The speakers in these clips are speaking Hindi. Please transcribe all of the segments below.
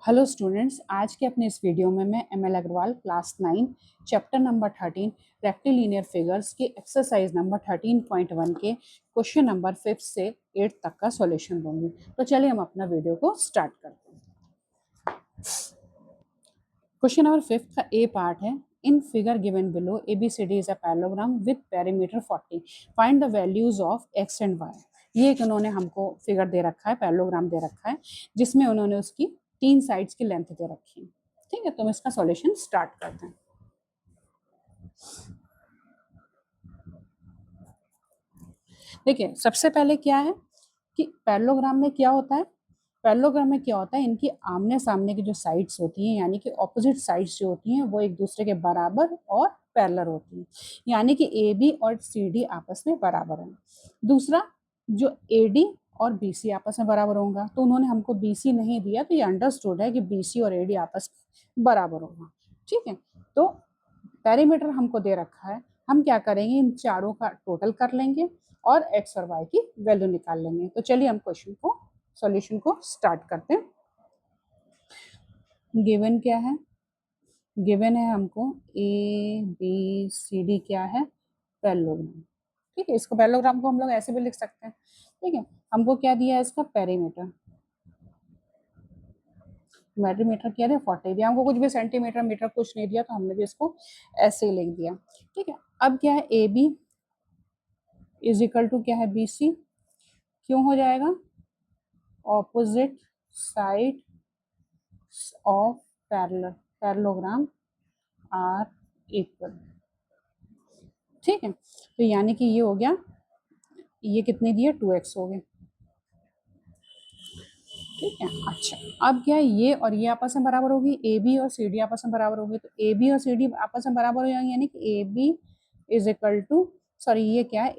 हेलो स्टूडेंट्स, आज के अपने इस वीडियो में मैं M L Agarwal class 9 chapter number 13 rectilinear figures के एक्सरसाइज नंबर 13.1 के क्वेश्चन नंबर 5 से 8 तक का सॉल्यूशन दूंगी। तो चलिए हम अपना वीडियो को स्टार्ट करते हैं। क्वेश्चन नंबर 5 का ए पार्ट है, in figure given below ABCD is a parallelogram with perimeter 40, find the values of x and y. ये एक उन्होंने हमको फिगर दे रखा है, पैरेललोग्राम दे रखा है, जिसमें उन्होंने उसकी 3 साइड्स की लेंथ दे रखी है। ठीक है, तो हम इसका सॉल्यूशन स्टार्ट करते हैं। देखिए, सबसे पहले क्या है कि पैरेललोग्राम में क्या होता है, पैरेललोग्राम में क्या होता है, इनकी आमने सामने की जो साइड्स होती हैं, यानी कि ऑपोजिट साइड्स जो होती हैं, वो एक दूसरे के बराबर और पैरेलल होती हैं, यानी कि AB और CD आपस में बराबर हैं। दूसरा, जो AD और BC आपस में बराबर होगा, तो उन्होंने हमको BC नहीं दिया, तो ये अंडरस्टूड है कि BC और AD आपस में बराबर होगा। ठीक है, तो पेरीमीटर हमको दे रखा है, हम क्या करेंगे, इन चारों का टोटल कर लेंगे और एक्स और वाई की वैल्यू निकाल लेंगे। तो चलिए हम क्वेश्चन को, सॉल्यूशन को स्टार्ट करते हैं। गिवन क्या है, गिवन है हमको ABCD क्या है, पैरेललोग्राम। ठीक है, इसको पैरेललोग्राम को हम लोग ऐसे भी लिख सकते हैं। ठीक है, हमको क्या दिया है, इसका पेरीमीटर, मीटर क्या दिया, 40 दिया हमको, कुछ भी सेंटीमीटर मीटर कुछ नहीं दिया, तो हमने भी इसको ऐसे ही लिख दिया। ठीक है, अब क्या है, AB इज इक्वल टू क्या है, BC, क्यों हो जाएगा, opposite side of parallelogram are equal. ठीक है, तो यानी कि ये हो गया, ये कितने दिए, 2x हो गए। ठीक है, अच्छा, अब क्या है, ये और ये आपस में बराबर होगी, AB और CD आपस में बराबर होगी, तो AB और CD आपस में बराबर हो जाएंगे, यानी कि AB is equal to, sorry ये क्या है,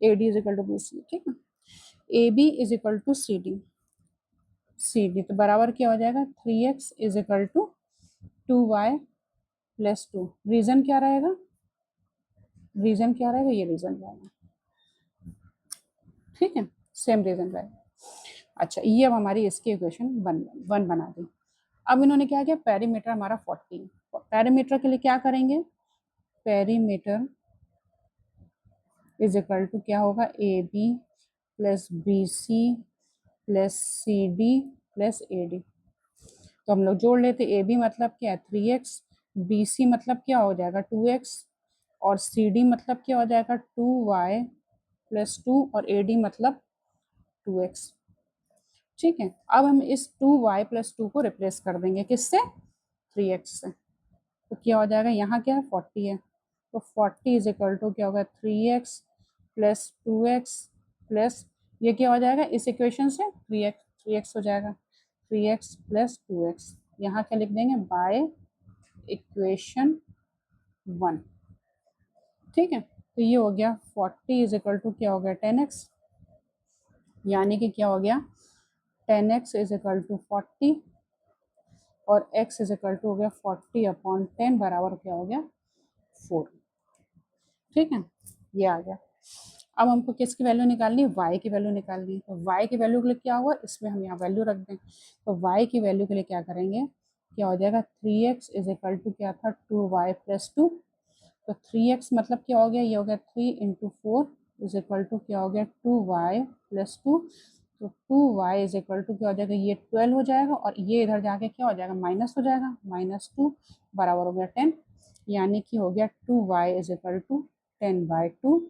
AD is equal to BC। ठीक है, AB is equal to CD, तो बराबर क्या हो जाएगा, 3x is equal to 2y plus 2। Reason क्या रहेगा, रीजन क्या रहेगा, ये रीजन रहेगा। ठीक है, सेम रीजन रहेगा। अच्छा, ये अब हमारी इसकी इक्वेशन वन बना दी। अब इन्होंने क्या किया, पेरीमीटर हमारा 40, पेरीमीटर के लिए क्या करेंगे, पेरीमीटर इज इक्वल टू क्या होगा, AB plus BC plus CD plus AD। तो हम लोग जोड़ लेते, AB मतलब क्या है, 3x, BC मतलब क्या हो जाएगा, 2x, और CD मतलब क्या हो जाएगा, 2y प्लस 2, और AD मतलब 2x। ठीक है, अब हम इस 2y प्लस 2 को रिप्लेस कर देंगे, किससे, 3x से। तो क्या हो जाएगा, यहाँ क्या है, 40 है, तो 40 इज इक्वल टू क्या होगा, 3x प्लस 2x प्लस, ये क्या हो जाएगा, इस इक्वेशन से 3x हो जाएगा, 3x प्लस 2x, यहाँ क्या लिख देंगे, बाय इक्वेशन 1। ठीक है, तो ये हो गया 40 इज इक्वल टू क्या हो गया, 10x, यानी कि क्या हो गया, 10x इज इक्वल टू 40, और x इज इक्वल टू हो गया 40/10 बराबर क्या हो गया, 4। ठीक है, ये आ गया। अब हमको किसकी वैल्यू निकालनी है, y की वैल्यू निकालनी है। तो y की वैल्यू के लिए क्या हुआ, इसमें हम यहाँ वैल्यू रख दें, तो y की वैल्यू के लिए क्या करेंगे, क्या हो जाएगा, 3x इज इक्वल टू क्या था, 2y प्लस 2। तो 3x मतलब क्या हो गया, ये हो गया 3 इंटू 4 इज इक्वल टू क्या हो गया, 2y प्लस 2। तो 2y इज इक्वल टू क्या हो जाएगा, ये 12 हो जाएगा, और ये इधर जाके क्या हो जाएगा, माइनस हो जाएगा, -2 बराबर हो गया 10, यानी कि हो गया 2y इज इक्वल टू 10/2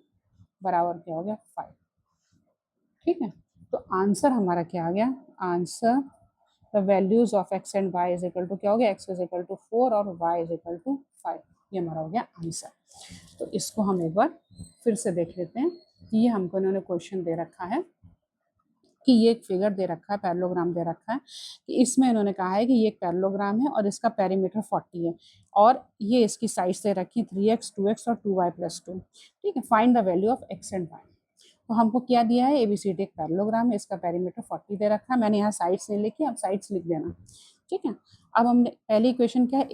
बराबर क्या हो गया, 5। ठीक है, तो आंसर हमारा क्या आ गया, answer the values of x and y is equal to क्या हो गया, x इज इक्वल टू 4 और y इज इक्वल टू 5। ये हमारा हो गया आंसर। तो इसको हम एक बार फिर से देख लेते हैं। ये हमको इन्होंने क्वेश्चन दे रखा है कि ये एक फिगर दे रखा है, पैरेललोग्राम दे रखा है, कि इसमें इन्होंने कहा है कि ये एक पैरेललोग्राम है और इसका पेरीमीटर 40 है, और ये इसकी साइड से रखी 3x 2x और 2y प्लस 2। ठीक है, find the value of x and y। तो हमको क्या दिया है, ABCD एक पैरेललोग्राम है, इसका पेरीमीटर 40 दे रखा है, मैंने यहाँ साइड्स नहीं लिखी, आप साइड्स लिख देना। ठीक है, अब हमने पहली इक्वेशन क्या है,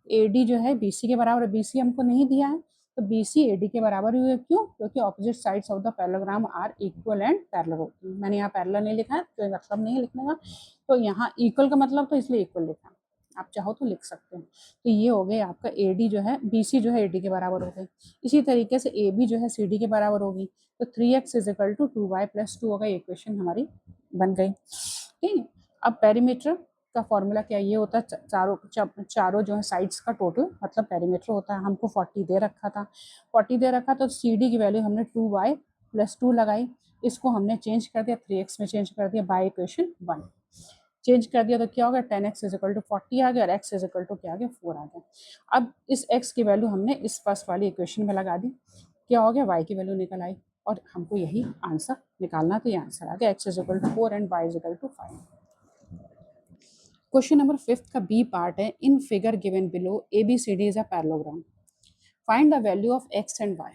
AD जो है BC के बराबर है, BC हमको नहीं दिया है, तो बी सी ए डी के बराबर हुए, क्यों? क्योंकि opposite sides of the parallelogram are equal and parallel होती है। मैंने यहाँ पैरेलल नहीं लिखा है, तो मतलब नहीं है लिखने का, तो यहाँ इक्वल का मतलब तो इसलिए इक्वल लिखा, आप चाहो तो लिख सकते हो। तो ये हो गए आपका ए डी जो है, बी सी जो है ए डी के बराबर हो गई। इसी तरीके से ए बी जो है सी डी के बराबर होगी, तो 3x is equal to 2y plus 2 होगा, इक्वेशन हमारी बन गई। ठीक है, अब पेरीमीटर का फॉर्मूला क्या ये होता है, चारों जो है साइड्स का टोटल मतलब पेरीमीटर होता है। हमको 40 दे रखा था, 40 दे रखा, तो सी डी की वैल्यू हमने 2y प्लस 2 लगाई, इसको हमने चेंज कर दिया 3x में चेंज कर दिया, बाय इक्वेशन 1 चेंज कर दिया, तो क्या हो गया 10x इज इक्वल टू 40 आ गया, और x इज इक्वल टू क्या आ गया 4 आ गया। अब इस x की वैल्यू हमने इस फर्स्ट वाली इक्वेशन में लगा दी, क्या हो गया y की वैल्यू निकल आई, और हमको यही आंसर निकालना, तो ये आंसर आ गया x is equal to 4 and y is equal to 5। Question number 5 का बी पार्ट है, in figure given below A B C D is a parallelogram, find the value of x and y।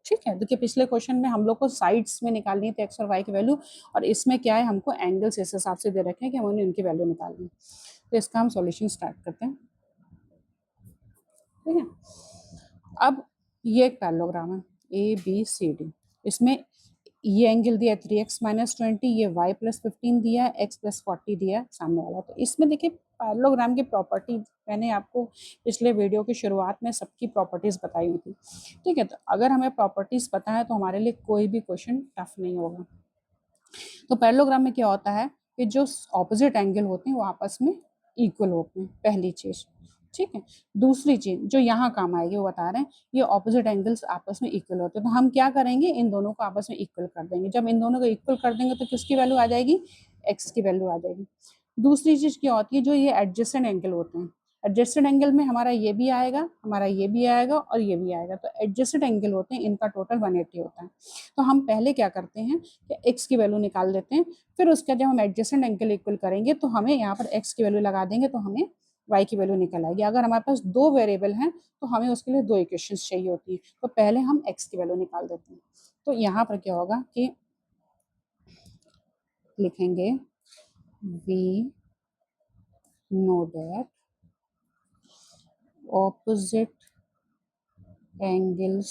ठीक है, देखिए पिछले क्वेश्चन में हम लोग को साइड्स में निकालनी थी एक्स और वाई की वैल्यू, और इसमें क्या है हमको एंगल्स इस हिसाब से दे रखे हैं कि हमें उनकी वैल्यू निकालनी है। तो इसका हम सॉल्यूशन स्टार्ट करते हैं। ठीक है, अब ये एक पैरेललोग्राम है ए बी सी डी, इसमें ये एंगल दिया 3x माइनस 20, ये y प्लस 15 दिया है, x प्लस 40 दिया है सामने वाला। तो इसमें देखिए पैरेललोग्राम की प्रॉपर्टी मैंने आपको पिछले वीडियो की शुरुआत में सबकी प्रॉपर्टीज बताई हुई थी। ठीक है, तो अगर हमें प्रॉपर्टीज पता है तो हमारे लिए कोई भी क्वेश्चन टफ नहीं होगा। तो पैरेललोग्राम में क्या होता है कि जो ऑपोजिट एंगल होते हैं वो आपस में इक्वल होते हैं, पहली चीज। ठीक है, दूसरी चीज जो यहाँ काम आएगी वो बता रहे हैं, ये ऑपोजिट एंगल्स आपस में इक्वल होते हैं, तो हम क्या करेंगे इन दोनों को आपस में इक्वल कर देंगे। जब इन दोनों को इक्वल कर देंगे तो किसकी वैल्यू आ जाएगी, एक्स की वैल्यू आ जाएगी। दूसरी चीज क्या होती है, जो ये एडजेसेंट एंगल होते हैं, एडजेसेंट एंगल में हमारा ये भी आएगा, हमारा ये भी आएगा और ये भी आएगा, तो एडजेसेंट एंगल होते हैं, इनका टोटल 180 होता है। तो हम पहले क्या करते हैं कि एक्स की वैल्यू निकाल देते हैं, फिर उसका जब हम एडजेसेंट एंगल इक्वल करेंगे तो हमें यहाँ पर एक्स की वैल्यू लगा देंगे, तो हमें वाई की वैल्यू निकल आएगी। अगर हमारे पास दो वेरिएबल हैं तो हमें उसके लिए दो इक्वेशंस चाहिए होती है, तो पहले हम एक्स की वैल्यू निकाल देते हैं। तो यहाँ पर क्या होगा कि लिखेंगे we know that opposite angles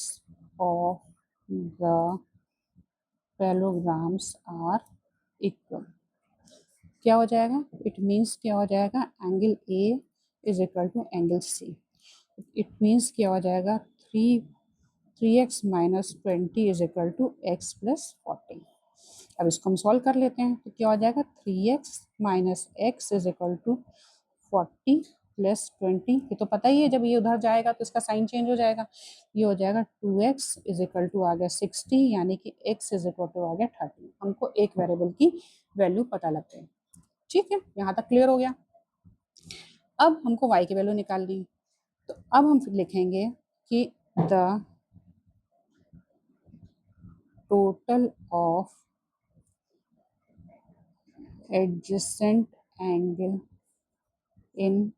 of the parallelograms are equal। क्या हो जाएगा, इट मीन्स क्या हो जाएगा, angle A is equal to angle C. It means क्या हो जाएगा, 3x minus 20 is equal to x plus 40। अब इसको हम सॉल्व कर लेते हैं, तो क्या हो जाएगा 3x minus x is equal to 40 plus 20। ये तो पता ही है, जब ये उधर जाएगा तो इसका साइन चेंज हो जाएगा, ये हो जाएगा 2x इज इक्वल टू आ गया 60, यानी कि x इज इक्वल टू आ गया 30। हमको एक वेरिएबल की वैल्यू पता लग गई। ठीक है, यहाँ तक क्लियर हो गया। अब हमको y की वैल्यू निकालनी है, तो अब हम फिर लिखेंगे कि the total of adjacent angle in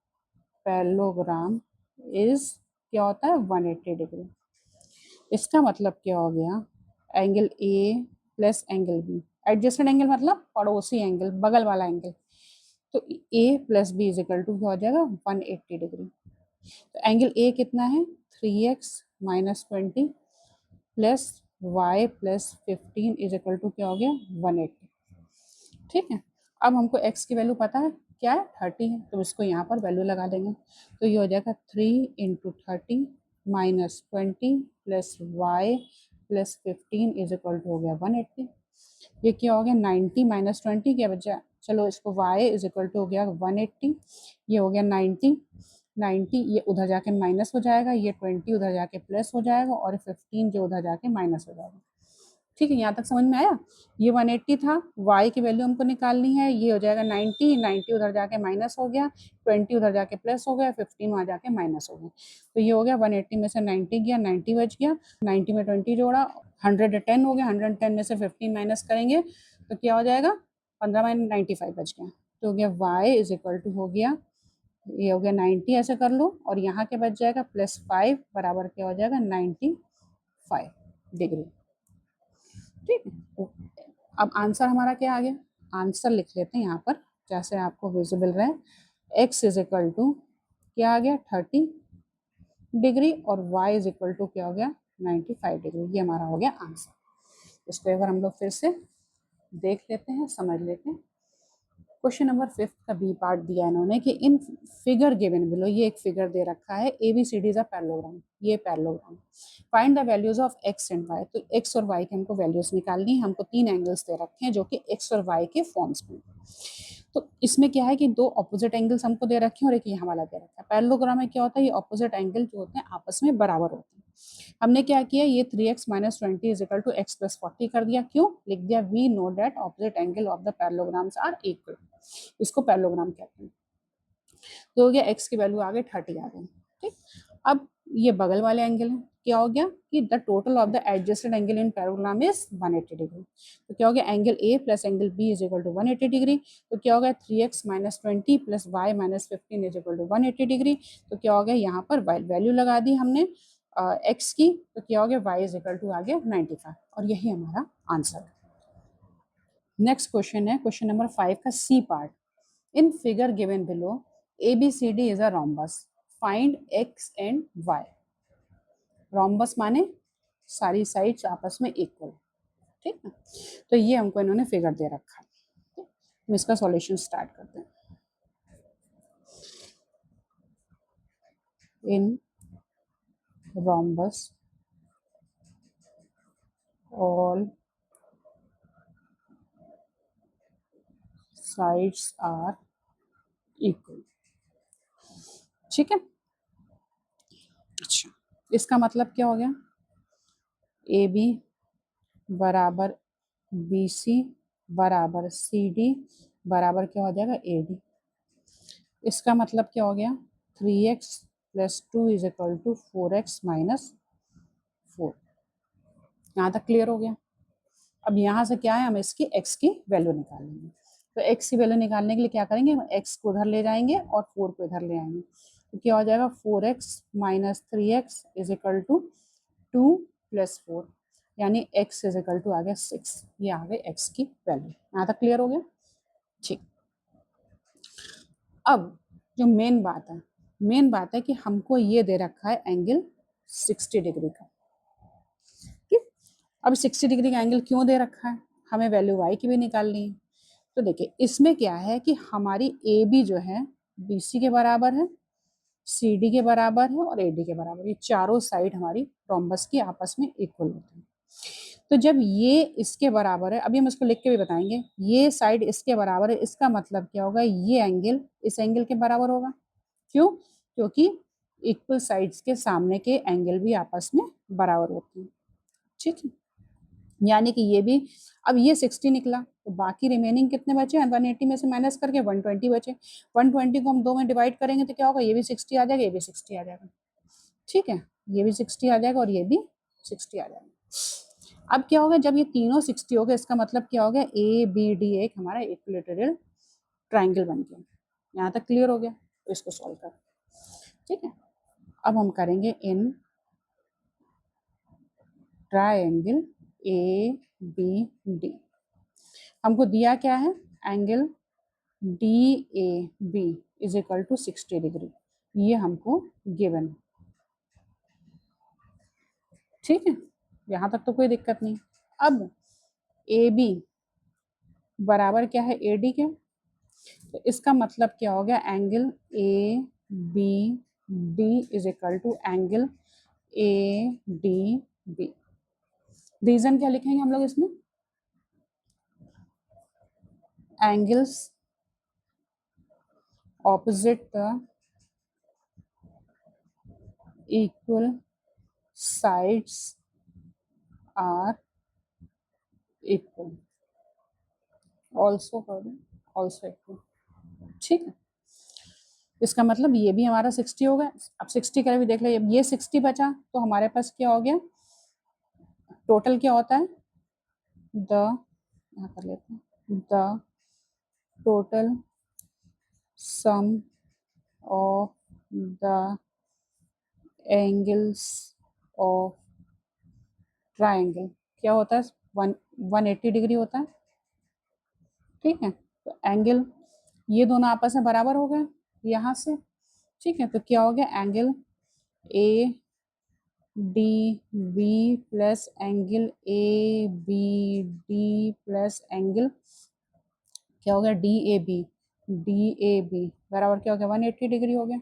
parallelogram is क्या होता है 180 डिग्री। इसका मतलब क्या हो गया, angle A plus angle B, adjacent angle मतलब पड़ोसी एंगल, बगल वाला एंगल, तो A plus B is equal to क्या हो जाएगा 180 डिग्री। तो एंगल ए कितना है 3x minus 20 plus y plus 15 is equal to क्या हो गया 180। ठीक है, अब हमको x की वैल्यू पता है क्या है 30 है, तो इसको यहाँ पर वैल्यू लगा देंगे, तो ये हो जाएगा 3 into 30 minus 20 plus y plus 15 is equal to हो गया 180। ये क्या हो गया 90 माइनस 20 क्या बचा, चलो इसको y इज इक्वल टू हो गया 180, ये हो गया 90, 90 ये उधर जाके माइनस हो जाएगा, ये 20 उधर जाके प्लस हो जाएगा, और 15 जो उधर जाके माइनस हो जाएगा। ठीक है, यहाँ तक समझ में आया। ये 180 था, y की वैल्यू हमको निकालनी है, ये हो जाएगा 90, 90 उधर जाके माइनस हो गया, 20 उधर जाके प्लस हो गया, 15 वहाँ जाके माइनस हो गया, तो ये हो गया 180 में से 90 गया, 90 बच गया, 90 में 20 जोड़ा 110 हो गया, 110 में से 15 माइनस करेंगे तो क्या हो जाएगा 15 माइनस 95 बच गया, तो हो गया y इज इक्वल टू हो गया, ये हो गया 90 ऐसे कर लो, और यहाँ के बच जाएगा प्लस 5 बराबर क्या हो जाएगा 95 डिग्री। ठीक है, अब आंसर हमारा क्या आ गया, आंसर लिख लेते हैं यहाँ पर जैसे आपको विजिबल रहे, x इज इक्वल टू क्या आ गया 30 डिग्री और y इज इक्वल टू क्या हो गया 95 डिग्री। ये हमारा हो गया आंसर। इसको एक बार हम लोग फिर से देख लेते हैं, समझ लेते हैं। क्वेश्चन नंबर 5 का बी पार्ट दिया इन्होंने कि इन फिगर गिवन बिलो, ये एक फिगर दे रखा है ABCD इज अ पैरेललोग्राम, ये parallelogram. Find the values of x and y। तो x और y के हमको वैल्यूज निकालनी है। हमको 3 एंगल्स दे रखे हैं जो कि x और y के फॉर्म्स में। तो इसमें क्या है कि 2 ऑपोजिट एंगल्स हमको दे रखे हैं और एक यहाँ वाला दे रखा है। पैरेललोग्राम में क्या होता है, ये ऑपोजिट एंगल जो होते हैं आपस में बराबर होते हैं। हमने क्या किया, ये 3x - 20 is equal to x + 40 कर दिया। क्यों लिख दिया, we know that opposite angle of the parallelograms are equal. इसको पैरेललोग्राम कहते हैं। तो हो गया x की वैल्यू आ गई 30 आ गई। ठीक, अब ये बगल वाले एंगल है, क्या हो गया कि the total of the adjusted angle in parallelogram is 180 degree. तो क्या हो गया, angle A plus angle B is equal to 180 degree. तो क्या हो गया 3x - 20 plus y - 15 is equal to 180 degree. तो क्या हो गया, यहाँ पर वैल्यू लगा दी हमने x की। तो क्या हो गया, y इज इक्वल टू आ गया 95 और यही हमारा आंसर है। नेक्स्ट क्वेश्चन है क्वेश्चन नंबर 5 का C part. In figure given below ABCD is a rhombus, find x and y। Rhombus माने सारी साइड्स आपस में इक्वल। ठीक है, तो ये हमको इन्होंने फिगर दे रखा है। हम इसका सॉल्यूशन स्टार्ट करते हैं। In rhombus all sides are equal. ठीक है, अच्छा इसका मतलब क्या हो गया, AB बराबर BC बराबर CD बराबर क्या हो जाएगा AD। इसका मतलब क्या हो गया, 3x + 2 is equal to 4x - 4। यहाँ तक क्लियर हो गया। अब यहाँ से क्या है, हम इसकी x की वैल्यू निकालेंगे। तो x की वैल्यू निकालने के लिए क्या करेंगे, हम x को उधर ले जाएंगे और 4 को इधर ले आएंगे। तो क्या हो जाएगा, 4x - 3x is equal to 2 + 4, यानी x इज इक्वल टू आ गया 6। ये आ गई x की वैल्यू। यहाँ तक क्लियर हो गया। ठीक, अब जो मेन बात है कि हमको ये दे रखा है एंगल 60 डिग्री का। ठीक, अब 60 डिग्री का एंगल क्यों दे रखा है, हमें वैल्यू y की भी निकालनी है। तो देखिए इसमें क्या है कि हमारी AB जो है BC के बराबर है, CD के बराबर है और AD के बराबर। ये चारों साइड हमारी रोम्बस की आपस में इक्वल होती है। तो जब ये इसके बराबर है, अभी हम इसको लिख के भी बताएंगे, ये साइड इसके बराबर है, इसका मतलब क्या होगा, ये एंगल इस एंगल के बराबर होगा। क्यों, क्योंकि इक्वल साइड्स के सामने के एंगल भी आपस में बराबर होते हैं। ठीक है, यानी कि ये भी, अब ये 60 निकला तो बाकी रिमेनिंग कितने बचे, 180 में से माइनस करके 120 बचे। 120 को हम 2 में डिवाइड करेंगे तो क्या होगा, ये भी 60 आ जाएगा, ये भी 60 आ जाएगा। ठीक है, ये भी 60 आ जाएगा और ये भी 60 आ जाएगा। अब क्या होगा, जब ये तीनों 60 हो गए, इसका मतलब क्या हो गया, ABD एक हमारा इक्विलैटरल ट्राइंगल बन गया। यहाँ तक क्लियर हो गया, तो इसको सॉल्व कर। ठीक है, अब हम करेंगे इन ट्राइंगल ABD। हमको दिया क्या है, angle DAB is equal to 60 degree, ये हमको गिवन। ठीक है, यहाँ तक तो कोई दिक्कत नहीं। अब AB बराबर क्या है AD के, तो इसका मतलब क्या हो गया, angle ABD is equal to angle ADB। Reason क्या लिखेंगे हम लोग इसमें, angles opposite the equal sides are equal, also कर दें, also equal। ठीक है, इसका मतलब ये भी हमारा 60 हो गया। अब 60 का भी देख लो, ये 60 बचा तो हमारे पास क्या हो गया, टोटल क्या होता है, द, यहाँ कर लेते हैं, the total sum of the angles of triangle क्या होता है, 180 डिग्री होता है। ठीक है, तो एंगल ये दोनों आपस में बराबर हो गए यहाँ से। ठीक है, तो क्या हो गया, angle A D B plus angle A B D plus angle क्या हो गया डी ए बी बराबर क्या हो गया 180 डिग्री हो गया।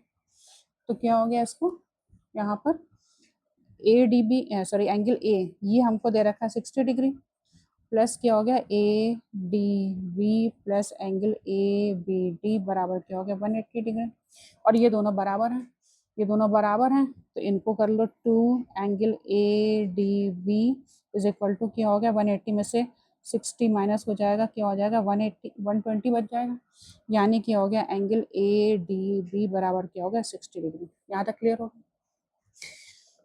तो क्या हो गया इसको यहाँ पर A D B sorry angle A ये हमको दे रखा है 60 डिग्री प्लस क्या हो गया A D B plus angle A B D बराबर क्या हो गया 180 डिग्री। और ये दोनों बराबर हैं, ये दोनों बराबर हैं तो इनको कर लो 2 angle A D B is equal to क्या हो गया 180 में से 60 माइनस हो जाएगा क्या हो जाएगा 180 120 बच जाएगा। यानी क्या हो गया एंगल ए डी बी बराबर क्या हो गया 60 डिग्री। यहाँ तक क्लियर हो गया।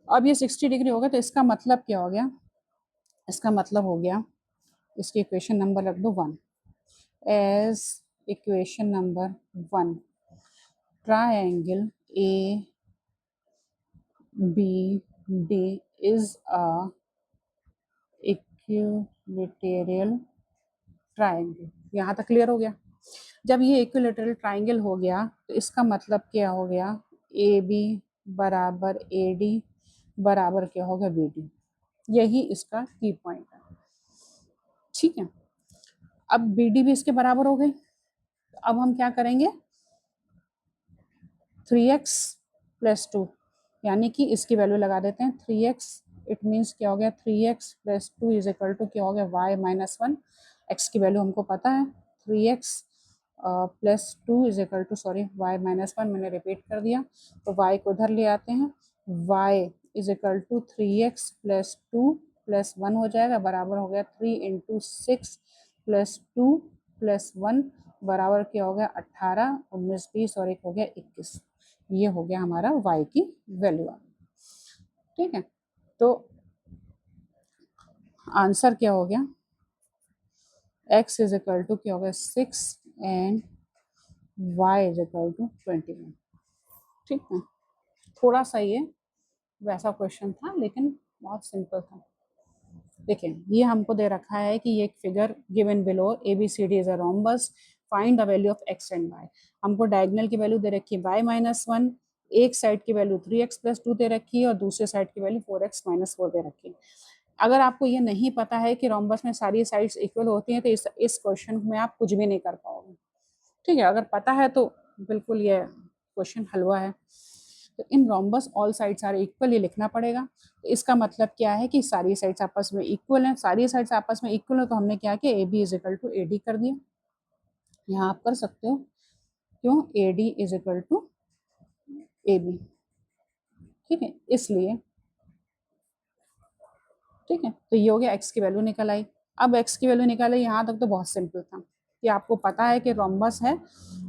अब ये 60 डिग्री हो गया तो इसका मतलब क्या हो गया, इसका मतलब हो गया इसकी इक्वेशन नंबर रख दो 1 as equation number 1 triangle A B D is a equilateral triangle। यहाँ तक क्लियर हो गया। जब ये इक्विलेटरल ट्राइंगल हो गया तो इसका मतलब क्या हो गया ए बी बराबर ए डी बराबर क्या होगा बी डी। यही इसका की पॉइंट है, ठीक है। अब बी डी भी इसके बराबर हो गई। अब हम क्या करेंगे 3x प्लस 2 यानी कि इसकी वैल्यू लगा देते हैं 3x इट मीन्स क्या हो गया 3x plus 2 is equal to क्या हो गया y माइनस 1। x की वैल्यू हमको पता है 3x plus 2 is equal to sorry y minus 1 मैंने रिपीट कर दिया तो y को उधर ले आते हैं y is equal to 3x plus 2 plus 1 हो जाएगा बराबर हो गया 3 इंटू 6 प्लस 2 प्लस 1 बराबर क्या हो गया 18 19 20 और एक हो गया 21। ये हो गया हमारा y की वैल्यू आ गई, ठीक है। तो आंसर क्या हो गया x इज इक्वल टू क्या हो गया 6 and y is equal to 21, ठीक है। थोड़ा सा ये वैसा क्वेश्चन था लेकिन बहुत सिंपल था। देखिए ये हमको दे रखा है कि ये figure given below ABCD is a rhombus find the value of x and y। हमको डायगोनल की वैल्यू दे रखी है y माइनस 1, एक साइड की वैल्यू 3x प्लस 2 दे रखी है और दूसरे साइड की वैल्यू 4x माइनस 4 दे रखी है। अगर आपको ये नहीं पता है कि रोम्बस में सारी साइड्स इक्वल होती हैं तो इस क्वेश्चन में आप कुछ भी नहीं कर पाओगे, ठीक है। अगर पता है तो बिल्कुल ये क्वेश्चन हलवा है। तो in rhombus all sides are equal ये लिखना पड़ेगा। तो इसका मतलब क्या है कि सारी साइड्स आपस में इक्वल हैं, सारी साइड्स आपस में इक्वल है तो हमने क्या किया A B is equal to A D कर दिया। यहाँ आप कर सकते हो क्यों A D is equal to A B, ठीक है, इसलिए ठीक है। तो ये हो गया एक्स की वैल्यू निकल आई। अब एक्स की वैल्यू निकाले, यहाँ तक तो बहुत सिंपल था कि आपको पता है कि रोम्बस है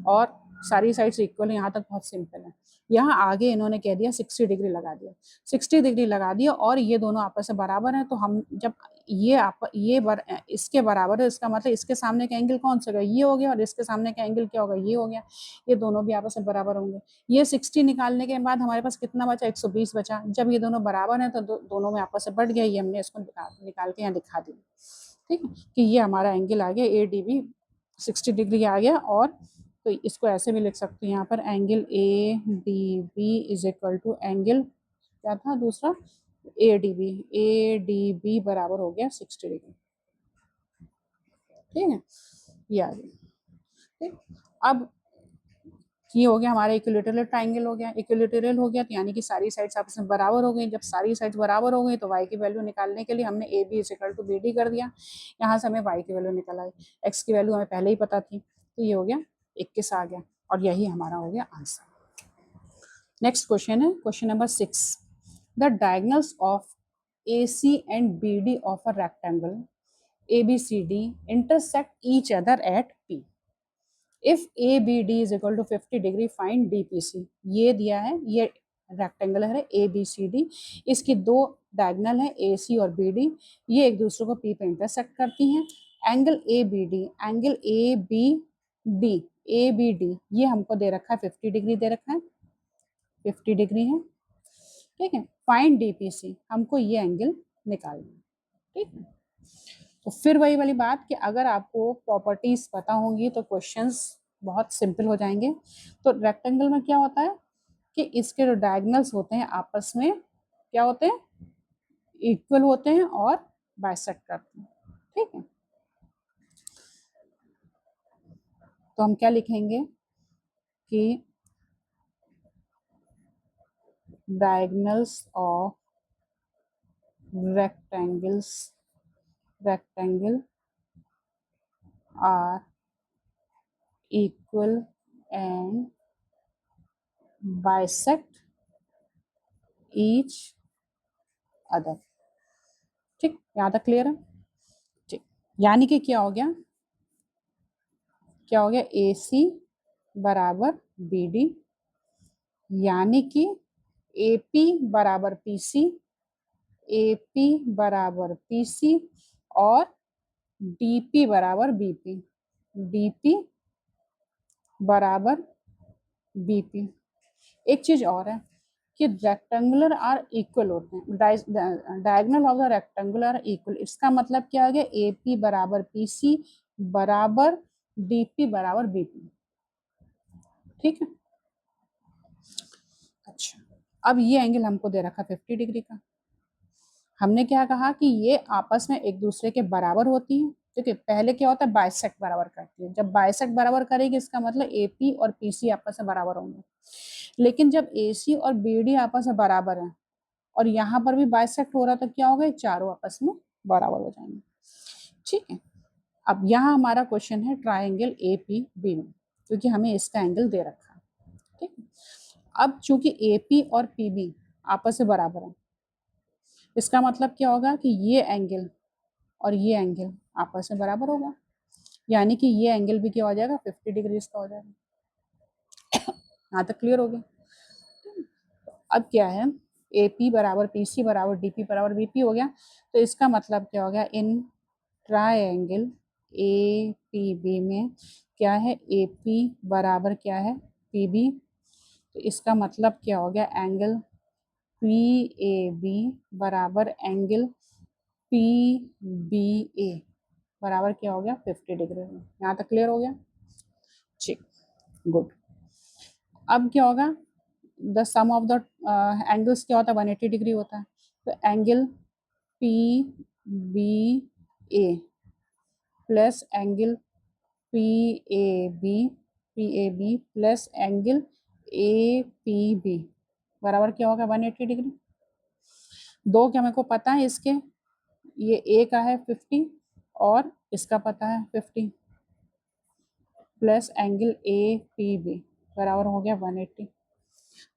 और सारी साइड्स इक्वल है, यहाँ तक बहुत सिंपल है। यहाँ आगे इन्होंने कह दिया 60 डिग्री लगा दिया, 60 डिग्री लगा दिया और ये दोनों आपस में बराबर हैं। तो हम जब इसके बराबर है इसका मतलब इसके सामने का एंगल कौन सा होगा ये हो गया और इसके सामने का एंगल क्या होगा ये हो गया। ये दोनों भी आपस में बराबर होंगे। ये 60 निकालने के बाद हमारे पास कितना बचा 120 बचा। जब ये दोनों बराबर हैं तो दोनों में आपस में बढ़ गया। ये हमने इसको निकाल के यहाँ दिखा दिया, ठीक है, कि ये हमारा एंगल आ गया ए डी बी 60 डिग्री आ गया। और तो इसको ऐसे भी लिख सकते हैं यहाँ पर angle A D B is equal to angle क्या था दूसरा ए डी बी बराबर हो गया 60 डिग्री, ठीक है, ये आ गया। ठीक, अब ये हो गया हमारा इक्विलेटरल ट्राइंगल हो गया। इक्विलेटरल हो गया तो यानी कि सारी साइड्स आपस में बराबर हो गई। जब सारी साइड्स बराबर हो गई तो y की वैल्यू निकालने के लिए हमने A B is equal to B D कर दिया। यहाँ से हमें y की वैल्यू निकल आई, x की वैल्यू हमें पहले ही पता थी तो ये हो गया 21 आ गया और यही हमारा हो गया आंसर। नेक्स्ट क्वेश्चन है question number 6। The diagonals of AC and BD of a rectangle ABCD intersect each other at P. If ABD is equal to 50 degree find DPC। ये दिया है, ये रेक्टेंगल है ABCD, इसकी दो डायगोनल है AC और BD, ये एक दूसरे को P पे इंटरसेक्ट करती हैं। एंगल ABD ये हमको दे रखा है 50 डिग्री दे रखा है, 50 डिग्री है, ठीक है। फाइंड DPC, हमको ये एंगल निकालना है, ठीक है। तो फिर वही वाली बात कि अगर आपको प्रॉपर्टीज पता होंगी तो क्वेश्चंस बहुत सिंपल हो जाएंगे। तो रेक्टेंगल में क्या होता है कि इसके जो डायगोनल्स होते हैं आपस में क्या होते हैं, इक्वल होते हैं और बाइसेक्ट करते हैं। ठीक है, तो हम क्या लिखेंगे कि diagonals of rectangle are equal and bisect each other। ठीक, यहाँ तक क्लियर है? ठीक, यानी कि क्या हो गया, क्या हो गया, AC बराबर BD, यानी कि AP बराबर PC, AP बराबर PC और DP बराबर BP, DP बराबर BP। एक चीज और है कि रेक्टेंगुलर आर इक्वल होते हैं, diagonal of the rectangular are equal, इसका मतलब क्या हो गया, AP बराबर PC बराबर DP बराबर BP। ठीक है, अच्छा, अब ये एंगल हमको दे रखा 50 डिग्री का, हमने क्या कहा कि ये आपस में एक दूसरे के बराबर होती है। ठीक है, पहले क्या होता है, बाइसेक्ट बराबर करती है, जब बाइसेक्ट बराबर करेगी इसका मतलब AP और PC आपस में बराबर होंगे, लेकिन जब AC और BD आपस में बराबर है और यहाँ पर भी बाइसेक्ट हो रहा तो क्या होगा, चारों आपस में बराबर हो जाएंगे। ठीक है, अब यहाँ हमारा क्वेश्चन है ट्राइंगल APB में, क्योंकि हमें इसका एंगल दे रखा है। ठीक है, अब चूंकि AP और PB आपस में बराबर है, इसका मतलब क्या होगा कि ये एंगल और ये एंगल आपस में बराबर होगा, यानी कि ये एंगल भी क्या हो जाएगा, 50 डिग्री इसका हो जाएगा। यहाँ तक क्लियर हो गया? अब क्या है, AP बराबर PC बराबर DP बराबर BP हो गया, तो इसका मतलब क्या हो गया, इन ट्राइंगल APB में क्या है, AP बराबर क्या है, PB, तो इसका मतलब क्या हो गया, एंगल PAB बराबर एंगल PBA बराबर क्या हो गया, 50 डिग्री। यहाँ तक क्लियर हो गया? ठीक, गुड। अब क्या होगा, the sum of the angles क्या होता है, 180 डिग्री होता है, तो angle PBA plus angle PAB plus angle APB बराबर क्या होगा, 180 डिग्री। दो क्या मेरे को पता है इसके, ये A का है 50 और इसका पता है 50, प्लस एंगल APB बराबर हो गया 180,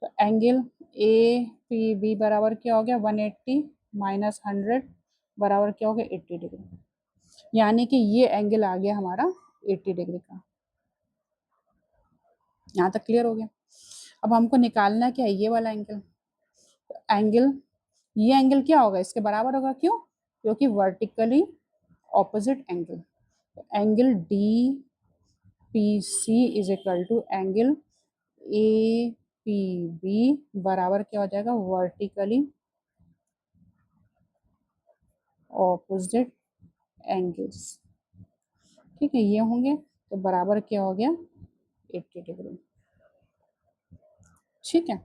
तो एंगल APB बराबर क्या हो गया, 180 माइनस 100 बराबर क्या हो गया, 80 डिग्री, यानी कि ये एंगल आ गया हमारा 80 डिग्री का। यहाँ तक क्लियर हो गया? अब हमको निकालना क्या है, ये वाला एंगल, तो एंगल, ये एंगल क्या होगा, इसके बराबर होगा, क्यों, क्योंकि वर्टिकली ऑपोजिट एंगल, तो angle DPC is equal to angle APB बराबर क्या हो जाएगा, वर्टिकली ऑपोजिट एंगल्स। ठीक है, ये होंगे तो बराबर क्या हो गया, 80 डिग्री। ठीक है,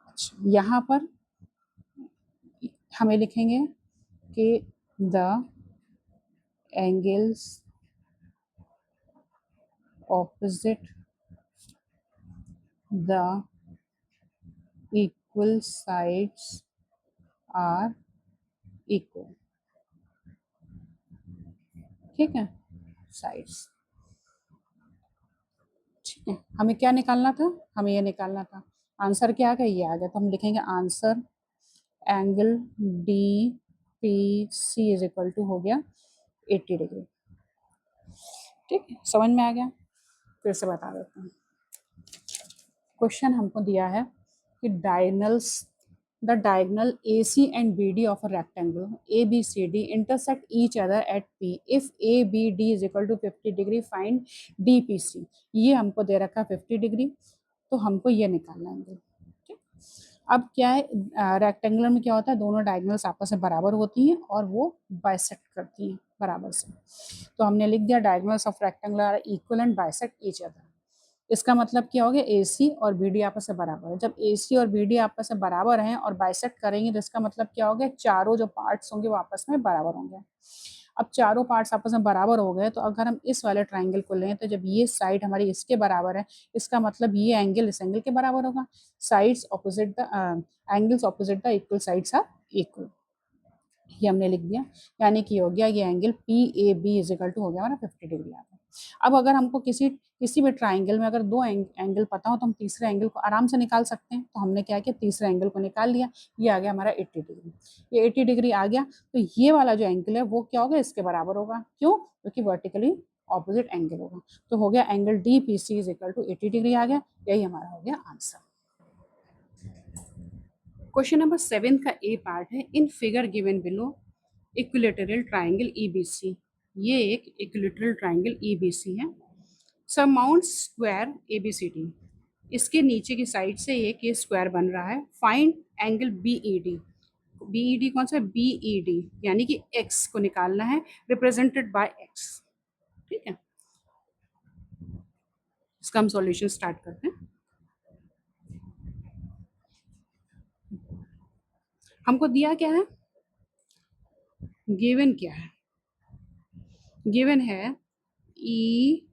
अच्छा, यहाँ पर हमें लिखेंगे कि the angles opposite the equal sides are equal. ठीक है, साइड्स। ठीक है, हमें क्या निकालना था, हमें ये निकालना था, आंसर क्या आ गया, ये आ गया, तो हम लिखेंगे answer angle DPC is equal to हो गया 80 डिग्री। ठीक है, समझ में आ गया? फिर से बता देते हैं, क्वेश्चन हमको दिया है कि diagonals, the diagonal AC and BD of a rectangle ABCD intersect each other at P if ABD is equal to 50 degree, find DPC। ये हमको दे रखा 50 डिग्री, तो हमको ये निकालना है। ठीक, अब क्या है, रेक्टेंगुलर में क्या होता है, दोनों डायगोनल्स आपस में बराबर होती हैं और वो बाइसेक्ट करती हैं बराबर से, तो हमने लिख दिया diagonals of rectangular are equal and bisect each other. इसका मतलब क्या हो गया, ए सी और बी डी आपस में बराबर है। जब ए सी और बी डी आपस में बराबर हैं और बाइसेक्ट करेंगे तो इसका मतलब क्या हो गया, चारों जो पार्ट्स होंगे वो आपस में बराबर होंगे। अब चारों पार्ट्स आपस में बराबर हो गए तो अगर हम इस वाले ट्राइंगल को लें तो जब ये साइड हमारी इसके बराबर है, इसका मतलब ये एंगल इस एंगल के बराबर होगा। Sides opposite the angles opposite the equal sides are equal, ये हमने लिख दिया। यानी कि हो गया ये angle P A B is equal to हो गया हमारा 50 डिग्री आ गया। अब अगर हमको किसी किसी भी ट्राइंगल में अगर दो एंगल पता हो तो हम तीसरे एंगल को आराम से निकाल सकते हैं। तो हमने क्या किया, तीसरे एंगल को निकाल लिया, ये आ गया हमारा 80 डिग्री। ये 80 डिग्री आ गया तो ये वाला जो एंगल है वो क्या होगा, इसके बराबर होगा। क्यों, क्योंकि वर्टिकली ऑपोजिट एंगल होगा। तो हो गया angle D P C is equal to 80 degree आ गया। यही हमारा हो गया आंसर। क्वेश्चन नंबर 7 का ए पार्ट है, in figure given below equilateral triangle EBC. ये एक इक्विलेटरल ट्राइंगल ईबीसी है। सरमाउंट स्क्वायर एबीसीडी, इसके नीचे की साइड से एक ये स्क्वायर बन रहा है। Find angle B.Ed. बीईडी कौन सा, बीईडी यानी कि एक्स को निकालना है, रिप्रेजेंटेड बाय एक्स। ठीक है, इसका हम सॉल्यूशन स्टार्ट करते हैं। हमको दिया क्या है, गिवन क्या है, गिवन है ई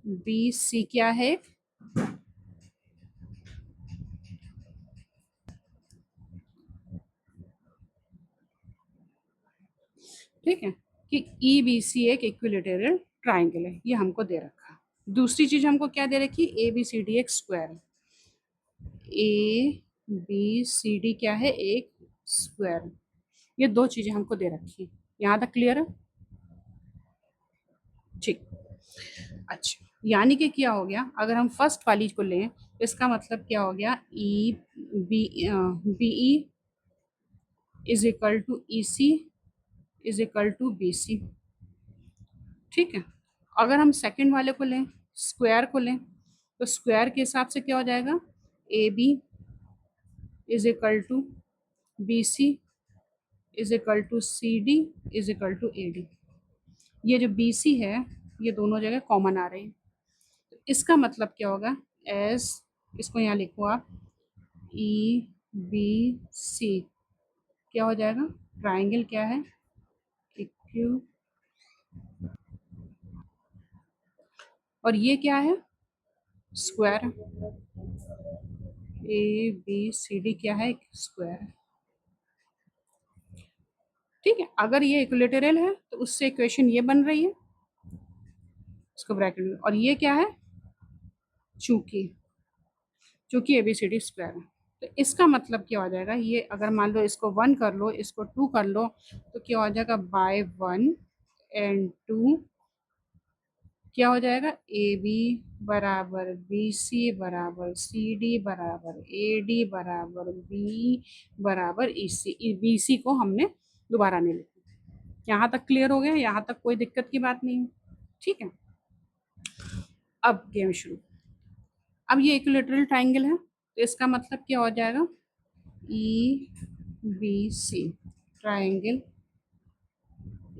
बी सी क्या है, ठीक है, कि ई बी सी एक इक्विलेटरल ट्राइंगल है, ये हमको दे रखा। दूसरी चीज हमको क्या दे रखी, ए बी सी डी एक square, A B C D क्या है, एक स्क्वायर। ये दो चीजें हमको दे रखी है। यहाँ तक क्लियर है, ठीक। अच्छा, यानी कि क्या हो गया, अगर हम फर्स्ट वाली को लें तो इसका मतलब क्या हो गया, E B BE is equal to E C is equal to B C. ठीक है, अगर हम सेकंड वाले को लें, स्क्वायर को लें, तो स्क्वायर के हिसाब से क्या हो जाएगा, A B is equal to B C is equal to C D is equal to A D. ये जो बी सी है ये दोनों जगह कॉमन आ रही है। तो इसका मतलब क्या होगा, एस, इसको यहाँ लिखो आप, ई बी सी क्या हो जाएगा, ट्राइंगल क्या है, इक्यू, और ये क्या है, square. A B C D क्या है, स्क्वायर। ठीक है, अगर ये इक्विलेटरल है तो उससे इक्वेशन ये बन रही है, इसको ब्रैकेट में, और ये क्या है, चूंकि चूंकि एबीसीडी स्क्वायर है। तो इसका मतलब क्या हो जाएगा, ये अगर मान लो इसको 1 कर लो, इसको 2 कर लो, तो क्या हो जाएगा, बाय 1 एंड 2 क्या हो जाएगा, ए बी बराबर बी सी बराबर सी डी बराबर ए डी बराबर बी बराबर ई सी। बी सी को हमने दोबारा नहीं लिखा। यहाँ तक क्लियर हो गया, यहाँ तक कोई दिक्कत की बात नहीं है। ठीक है, अब गेम शुरू। अब ये इक्विलेटरल ट्राइंगल है तो इसका मतलब क्या हो जाएगा, E B C triangle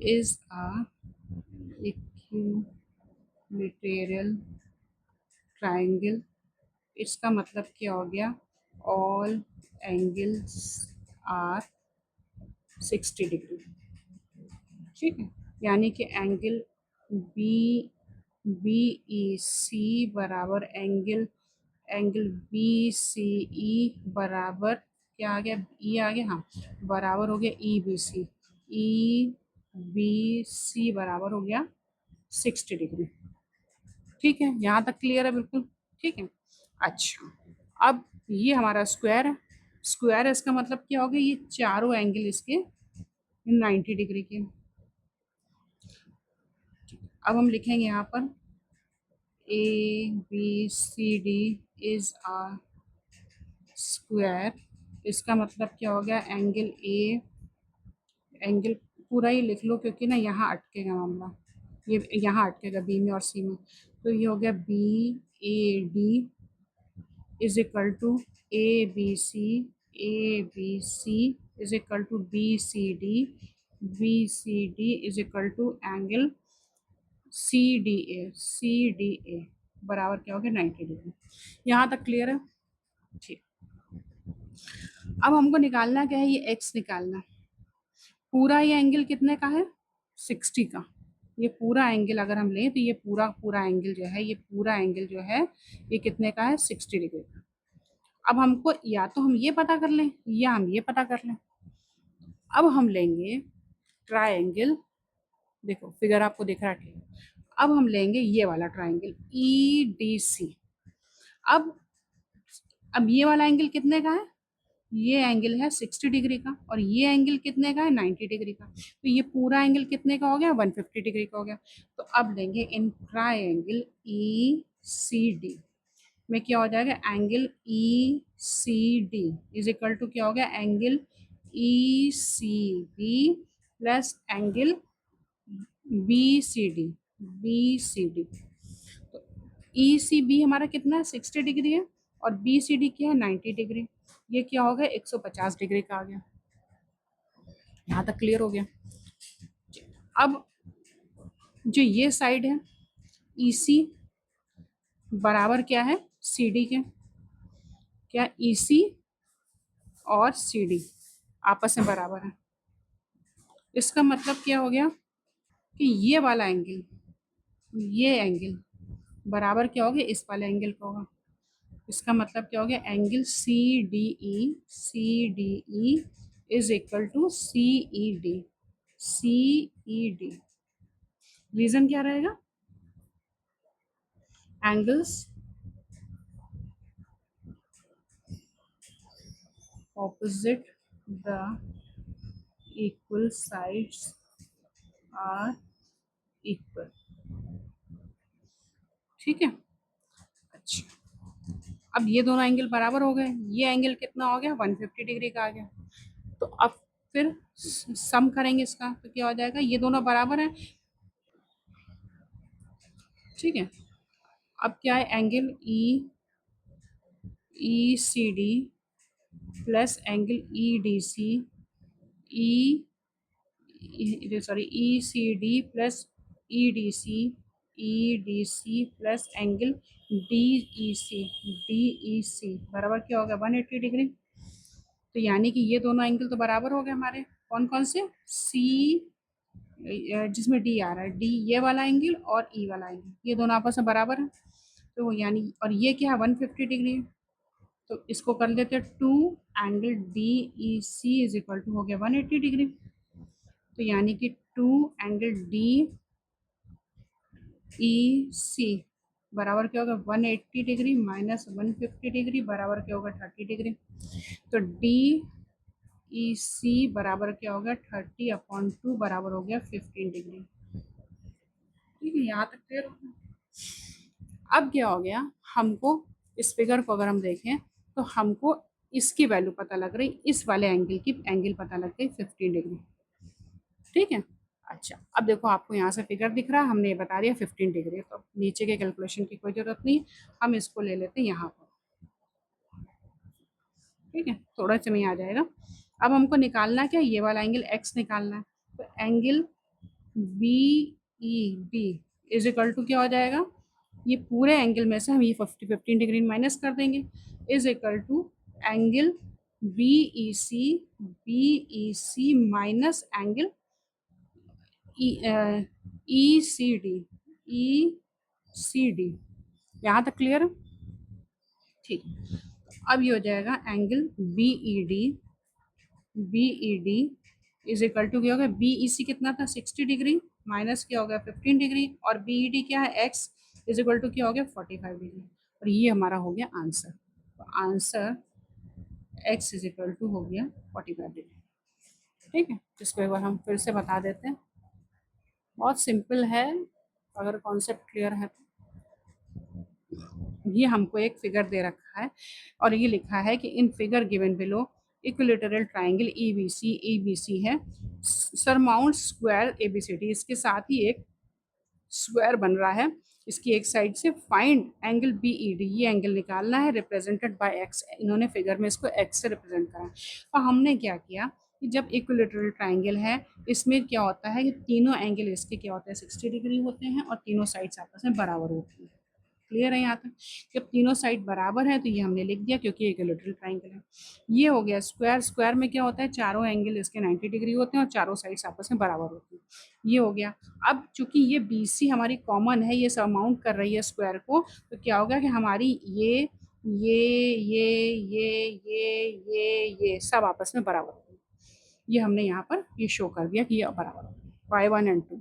is a equilateral triangle. इसका मतलब क्या हो गया, ऑल एंगल्स आर 60 डिग्री। ठीक है, यानी कि angle B B E C बराबर एंगल एंगल बी सी ई बराबर क्या आ गया, ई आ गया, हाँ, बराबर हो गया ई बी सी। ई बी सी बराबर हो गया 60 डिग्री। ठीक है, यहाँ तक क्लियर है बिल्कुल, ठीक है। अच्छा, अब ये हमारा स्क्वायर है, स्क्वायर है इसका मतलब क्या हो गया, ये चारों एंगल इसके 90 डिग्री के। अब हम लिखेंगे यहाँ पर A B C D is a square. इसका मतलब क्या हो गया, एंगल ए, एंगल पूरा ही लिख लो क्योंकि ना यहाँ अटकेगा मामला, ये यहाँ अटकेगा बी में और सी में। तो ये हो गया B A D is equal to A B C is equal to B C D is equal to angle C D A. बराबर क्या हो गया 90 डिग्री। यहाँ तक क्लियर है? ठीक। अब हमको निकालना क्या है, ये एक्स निकालना है। पूरा ये एंगल कितने का है, 60 का। ये पूरा एंगल अगर हम लें तो ये पूरा पूरा एंगल जो है, ये पूरा एंगल जो है ये कितने का है, 60 डिग्री का। अब हमको या तो हम ये पता कर लें या हम ये पता कर लें। अब हम लेंगे ट्रायंगल, देखो फिगर आपको दिख रहा है ठीक। अब हम लेंगे ये वाला ट्रायंगल ई डी सी। अब ये वाला एंगल कितने का है, ये एंगल है 60 डिग्री का, और ये एंगल कितने का है, 90 डिग्री का। तो ये पूरा एंगल कितने का हो गया, 150 डिग्री का हो गया। तो अब लेंगे in triangle E C D में क्या हो जाएगा, angle E C D is equal to क्या हो गया, angle E C B plus angle B C D, B C D. तो ई सी बी हमारा कितना है, 60 डिग्री है, और बी सी डी क्या है, 90 डिग्री। ये क्या हो गया, 150 डिग्री का आ गया। यहाँ तक क्लियर हो गया। अब जो ये साइड है ई सी बराबर क्या है, सी डी के। क्या ई सी और सी डी आपस में बराबर है। इसका मतलब क्या हो गया कि ये वाला एंगल, ये एंगल बराबर क्या हो गया, इस वाले एंगल का होगा। इसका मतलब क्या हो गया, angle C D E is equal to C E D, C E D. Reason क्या रहेगा, angles opposite the equal sides are equal. ठीक है। अच्छा, अब ये दोनों एंगल बराबर हो गए, ये एंगल कितना हो गया, 150 डिग्री का आ गया। तो अब फिर सम करेंगे इसका, तो क्या हो जाएगा, ये दोनों बराबर है। ठीक है। अब क्या है, angle E C D plus angle E D C, sorry E C D plus E D C plus angle D E C बराबर क्या हो गया, 180 डिग्री। तो यानी कि ये दोनों एंगल तो बराबर हो गए हमारे, कौन कौन से, सी जिसमें डी आ रहा है, डी ये वाला एंगल और ई वाला एंगल, ये दोनों आपस में बराबर है। तो यानी और ये क्या है, 150 डिग्री है। तो इसको कर लेते हैं 2 angle D E C is equal to हो गया 180 डिग्री। तो यानी कि 2 एंगल डी ई सी बराबर क्या होगा, 180 डिग्री माइनस 150 डिग्री बराबर क्या होगा, 30 डिग्री। तो डी ई सी बराबर क्या होगा, 30/2 बराबर हो गया 15 डिग्री। ठीक है, यहाँ तक क्लियर हो गया। अब क्या हो गया, हमको इस फिगर को अगर हम देखें तो हमको इसकी वैल्यू पता लग रही, इस वाले एंगल की एंगल पता लग गई 15 डिग्री। ठीक है। अच्छा, अब देखो आपको यहाँ से फिगर दिख रहा है, हमने ये बता दिया 15 डिग्री, तो नीचे के कैलकुलेशन की कोई जरूरत नहीं, हम इसको ले लेते हैं यहाँ पर। ठीक है, थोड़ा समय आ जाएगा। अब हमको निकालना क्या, ये वाला एंगल एक्स निकालना है। तो angle B E D is equal to क्या हो जाएगा, ये पूरे एंगल में से हम ये 15 डिग्री माइनस कर देंगे, is equal to angle B E C minus angle E C D, E C D. यहाँ तक क्लियर है? ठीक। अब ये हो जाएगा angle B E D is equal to क्या होगा, बी ई सी कितना था, 60 डिग्री माइनस क्या हो गया 15 डिग्री, और बी ई डी क्या है, एक्स इज इक्वल टू क्या हो गया 45 डिग्री। और ये हमारा हो गया आंसर। तो answer x is equal to हो गया 45 डिग्री। ठीक है, इसको एक बार हम फिर से बता देते हैं, बहुत सिंपल है अगर कॉन्सेप्ट क्लियर है तो। ये हमको एक फिगर दे रखा है और ये लिखा है कि इन figure given below equilateral triangle EBC है, सरमाउंट स्क्वायर एबीसीडी, इसके साथ ही एक स्क्वायर बन रहा है, इसकी एक साइड से फाइंड एंगल बीईडी, ये एंगल निकालना है रिप्रेजेंटेड बाय एक्स। इन्होंने फिगर में इसको एक्स से रिप्रेजेंट करा। और हमने क्या किया कि जब इक्विलेटरल ट्राइंगल है, इसमें क्या होता है कि तीनों एंगल इसके क्या होते हैं 60 डिग्री होते हैं और तीनों साइड्स आपस में बराबर होती हैं। क्लियर है यहाँ तक? जब तीनों साइड बराबर है तो ये हमने लिख दिया क्योंकि एक इक्विलेटरल ट्राइंगल है। ये हो गया स्क्वायर। स्क्वायर में क्या होता है, चारों एंगल इसके 90 डिग्री होते हैं और चारों साइड्स आपस में बराबर होती हैं। ये हो गया। अब चूंकि ये BC हमारी कॉमन है, ये सरमाउंट कर रही है स्क्वायर को, तो क्या होगा कि हमारी ये सब आपस में बराबर होगी। ये हमने यहाँ पर ये शो कर दिया कि ये बराबर होगी, y1 एंड 2।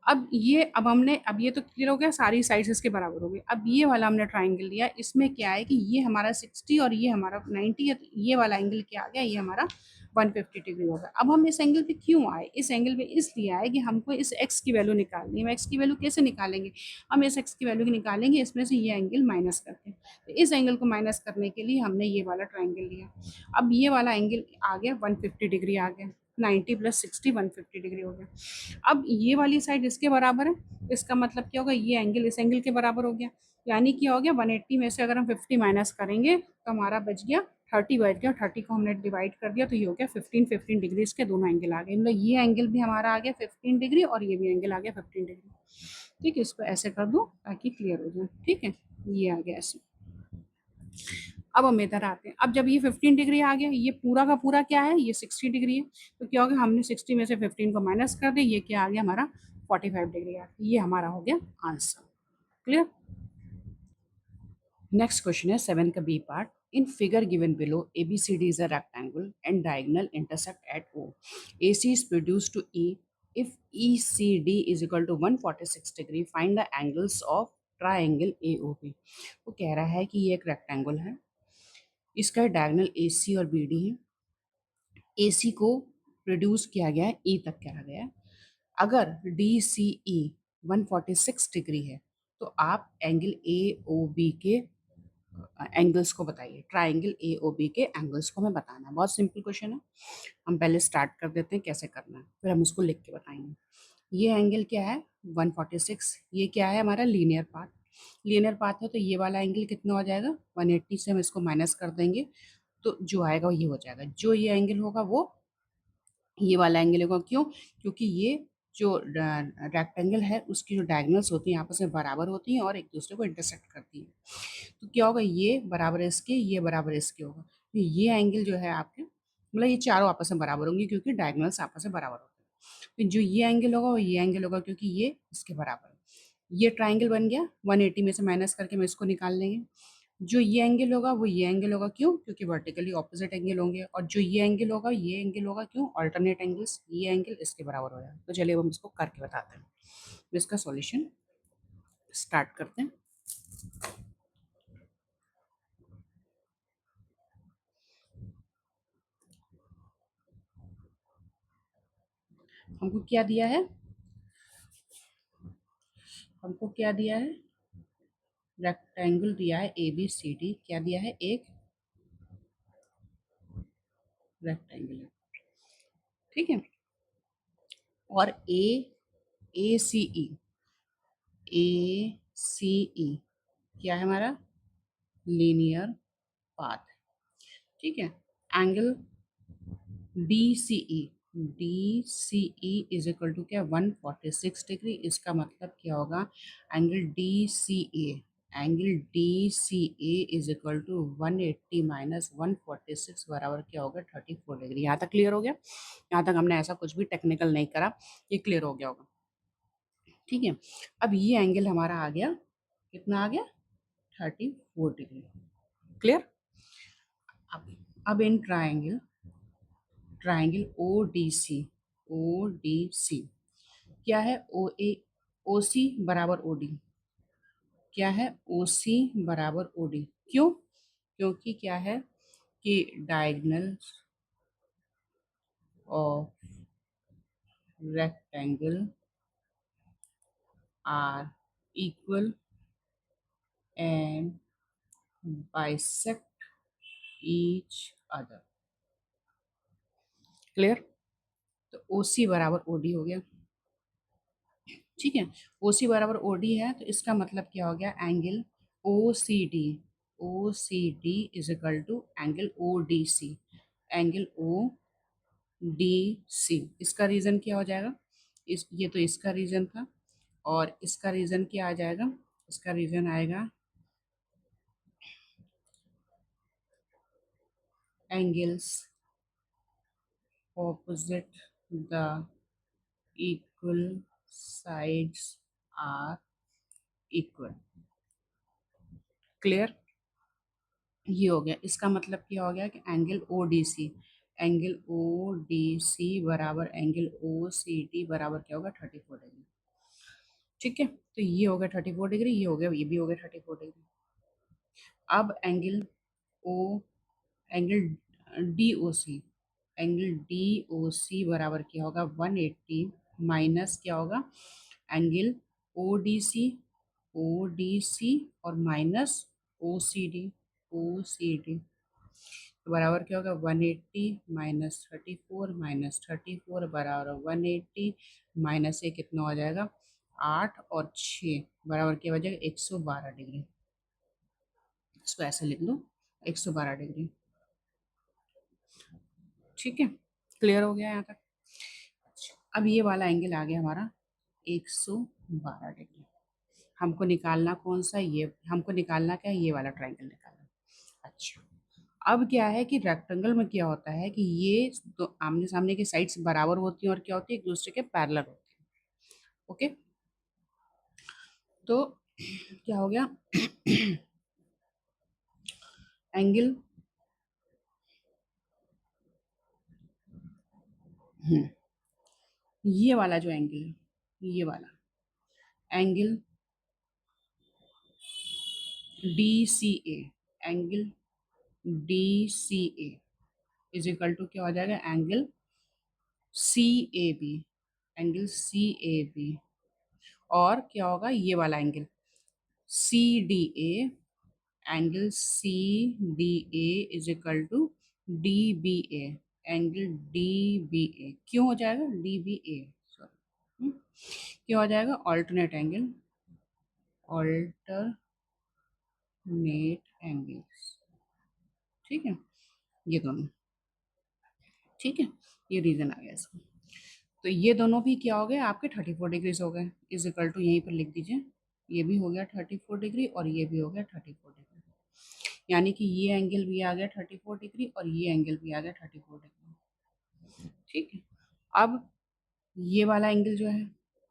अब ये तो क्लियर हो गया, सारी साइड्स इसके बराबर हो गई। अब ये वाला हमने ट्राइंगल लिया, इसमें क्या है कि ये हमारा 60 और ये हमारा 90 है, तो ये वाला एंगल क्या आ गया, ये हमारा 150 डिग्री हो गया। अब हम इस एंगल पे क्यों आए, इस एंगल पे इसलिए आए कि हमको इस एक्स की वैल्यू निकालनी है। हम एक्स की वैल्यू कैसे निकालेंगे, हम इस एक्स की वैल्यू निकालेंगे इसमें से ये एंगल माइनस करके। तो इस एंगल को माइनस करने के लिए हमने ये वाला ट्राइंगल लिया। अब ये वाला एंगल आ गया 150 डिग्री आ गया, 90 + 60 150 डिग्री हो गया। अब ये वाली साइड इसके बराबर है, इसका मतलब क्या होगा, ये एंगल इस एंगल के बराबर हो गया। यानी क्या हो गया, 180 में से अगर हम 50 माइनस करेंगे तो हमारा बच गया 30 बच गया। 30 को हमने डिवाइड कर दिया तो ये हो गया 15 डिग्री। इसके दोनों एंगल आ गए, मतलब ये एंगल भी हमारा आ गया 15 डिग्री और ये भी एंगल आ गया 15 डिग्री। ठीक है, इसको ऐसे कर दो ताकि क्लियर हो जाए। ठीक है, ये आ गया ऐसे। अब हम इधर आते हैं। अब जब ये 15 डिग्री आ गया, ये पूरा का पूरा क्या है, ये 60 डिग्री है, तो क्या हो गया, हमने 60 में से 15 को माइनस कर दिया, ये क्या आ गया हमारा 45 डिग्री आ गया। ये हमारा हो गया आंसर। क्लियर? नेक्स्ट क्वेश्चन है 7 का B part. In figure given below ABCD is a rectangle and diagonal intersect at O. AC is produced to E. If ECD is equal to 146 degree, find the angles of triangle AOB. वो कह रहा है कि ये एक रेक्टेंगल है, इसका डायगोनल AC और BD है। AC को प्रोड्यूस किया गया है, E तक किया गया है। अगर DCE 146 डिग्री है तो आप एंगल AOB के एंगल्स को बताइए। ट्राइंगल AOB के एंगल्स को हमें बताना है। बहुत सिंपल क्वेश्चन है, हम पहले स्टार्ट कर देते हैं कैसे करना है, फिर हम उसको लिख के बताएंगे। ये एंगल क्या है 146, ये क्या है हमारा लीनियर पाथ। लीनियर पाथ है तो ये वाला एंगल कितना हो जाएगा, 180 से हम इसको माइनस कर देंगे तो जो आएगा वो ये हो जाएगा। जो ये एंगल होगा वो ये वाला एंगल होगा। क्यों? क्योंकि ये जो रेक्टेंगल है उसकी जो डायगोनल्स होती हैं आपस में बराबर होती हैं और एक दूसरे को इंटरसेक्ट करती हैं। तो क्या होगा, ये बराबर इसके, ये बराबर इसके होगा, तो ये एंगल जो है आपके, मतलब ये चारों आपस में बराबर होंगे क्योंकि डायगोनल्स आपस में बराबर होते हैं। तो जो ये एंगल होगा वो ये एंगल होगा क्योंकि ये इसके बराबर है। ये ट्राइंगल बन गया, 180 में से माइनस करके हम इसको निकाल लेंगे। जो ये एंगल होगा वो ये एंगल होगा। क्यों? क्योंकि वर्टिकली ऑपोजिट एंगल होंगे। और जो ये एंगल होगा ये एंगल होगा। क्यों? अल्टरनेट एंगल्स, ये एंगल इसके बराबर हो जाएगा। तो चलिए अब हम इसको करके बताते हैं। तो इसका सॉल्यूशन स्टार्ट करते हैं। हमको क्या दिया है, हमको क्या दिया है, रेक्टेंगल दिया है ABCD। क्या दिया है, एक रेक्टेंगल है। ठीक है, और ACE क्या है हमारा, लीनियर पाथ। ठीक है, angle DCE is equal to क्या, 146 डिग्री। इसका मतलब क्या होगा, angle DCA is equal to 180 minus 146 बराबर क्या होगा, 34 डिग्री। यहाँ तक क्लियर हो गया? यहाँ तक हमने ऐसा कुछ भी टेक्निकल नहीं करा, ये क्लियर हो गया होगा। ठीक है, अब ये एंगल हमारा आ गया, कितना आ गया, 34 डिग्री। क्लियर? अब इन ट्राइंगल ODC क्या है, OC बराबर OD। क्या है, OC बराबर OD। क्यों? क्योंकि क्या है कि diagonal of rectangle are equal and bisect each other. Clear? तो OC बराबर OD हो गया। ठीक है, OC बराबर OD है तो इसका मतलब क्या हो गया, angle OCD is equal to angle ODC। Angle ODC, इसका रीजन क्या हो जाएगा, ये तो इसका रीजन था और इसका रीजन क्या आ जाएगा, इसका रीजन आएगा angles opposite the equal sides are equal। Clear? ये हो गया। इसका मतलब क्या हो गया कि angle O D C, angle O D C बराबर एंगल ओ सी डी बराबर क्या होगा 34 डिग्री। ठीक है, तो ये हो गया 34 डिग्री, ये हो गया, ये भी हो गया 34 डिग्री। अब angle O, angle D O C, angle D O C बराबर क्या होगा 180 माइनस क्या होगा angle O D C, O D C और minus O C D, O C D तो बराबर क्या होगा 180 माइनस 34 माइनस 34 बराबर 180 माइनस ये कितना हो जाएगा 8 और 6 बराबर क्या हो जाएगा 112 डिग्री। इसको ऐसे लिख लो 112 डिग्री। ठीक है, क्लियर हो गया यहाँ तक? अब ये वाला एंगल आ गया हमारा 112 डिग्री। हमको निकालना कौन सा, ये हमको निकालना क्या है, ये वाला ट्रायंगल निकालना। अच्छा, अब क्या है कि रेक्टेंगल में क्या होता है कि ये तो आमने सामने की साइड्स बराबर होती हैं और क्या होती है एक दूसरे के पैरेलल होती है। ओके, तो क्या हो गया एंगल ये वाला जो एंगल है, ये वाला angle D C A, angle D C A is equal to क्या हो जाएगा angle C A B, angle C A B. और क्या होगा ये वाला angle C D A, angle C D A is equal to D B A, angle D B A. क्यों हो जाएगा डी बी ए, सॉरी क्यों हो जाएगा ऑल्टरनेट एंगल, ऑल्टरनेट एंगल्स। ठीक है, ये दोनों। ठीक है, ये रीजन आ गया इसका। तो ये दोनों भी क्या हो गए आपके 34 डिग्रीज हो गए, इज इक्वल टू यहीं पर लिख दीजिए ये भी हो गया 34 डिग्री और ये भी हो गया 34 डिग्री। यानी कि ये एंगल भी आ गया 34 डिग्री और ये एंगल भी आ गया 34 डिग्री। ठीक है, अब ये वाला एंगल जो है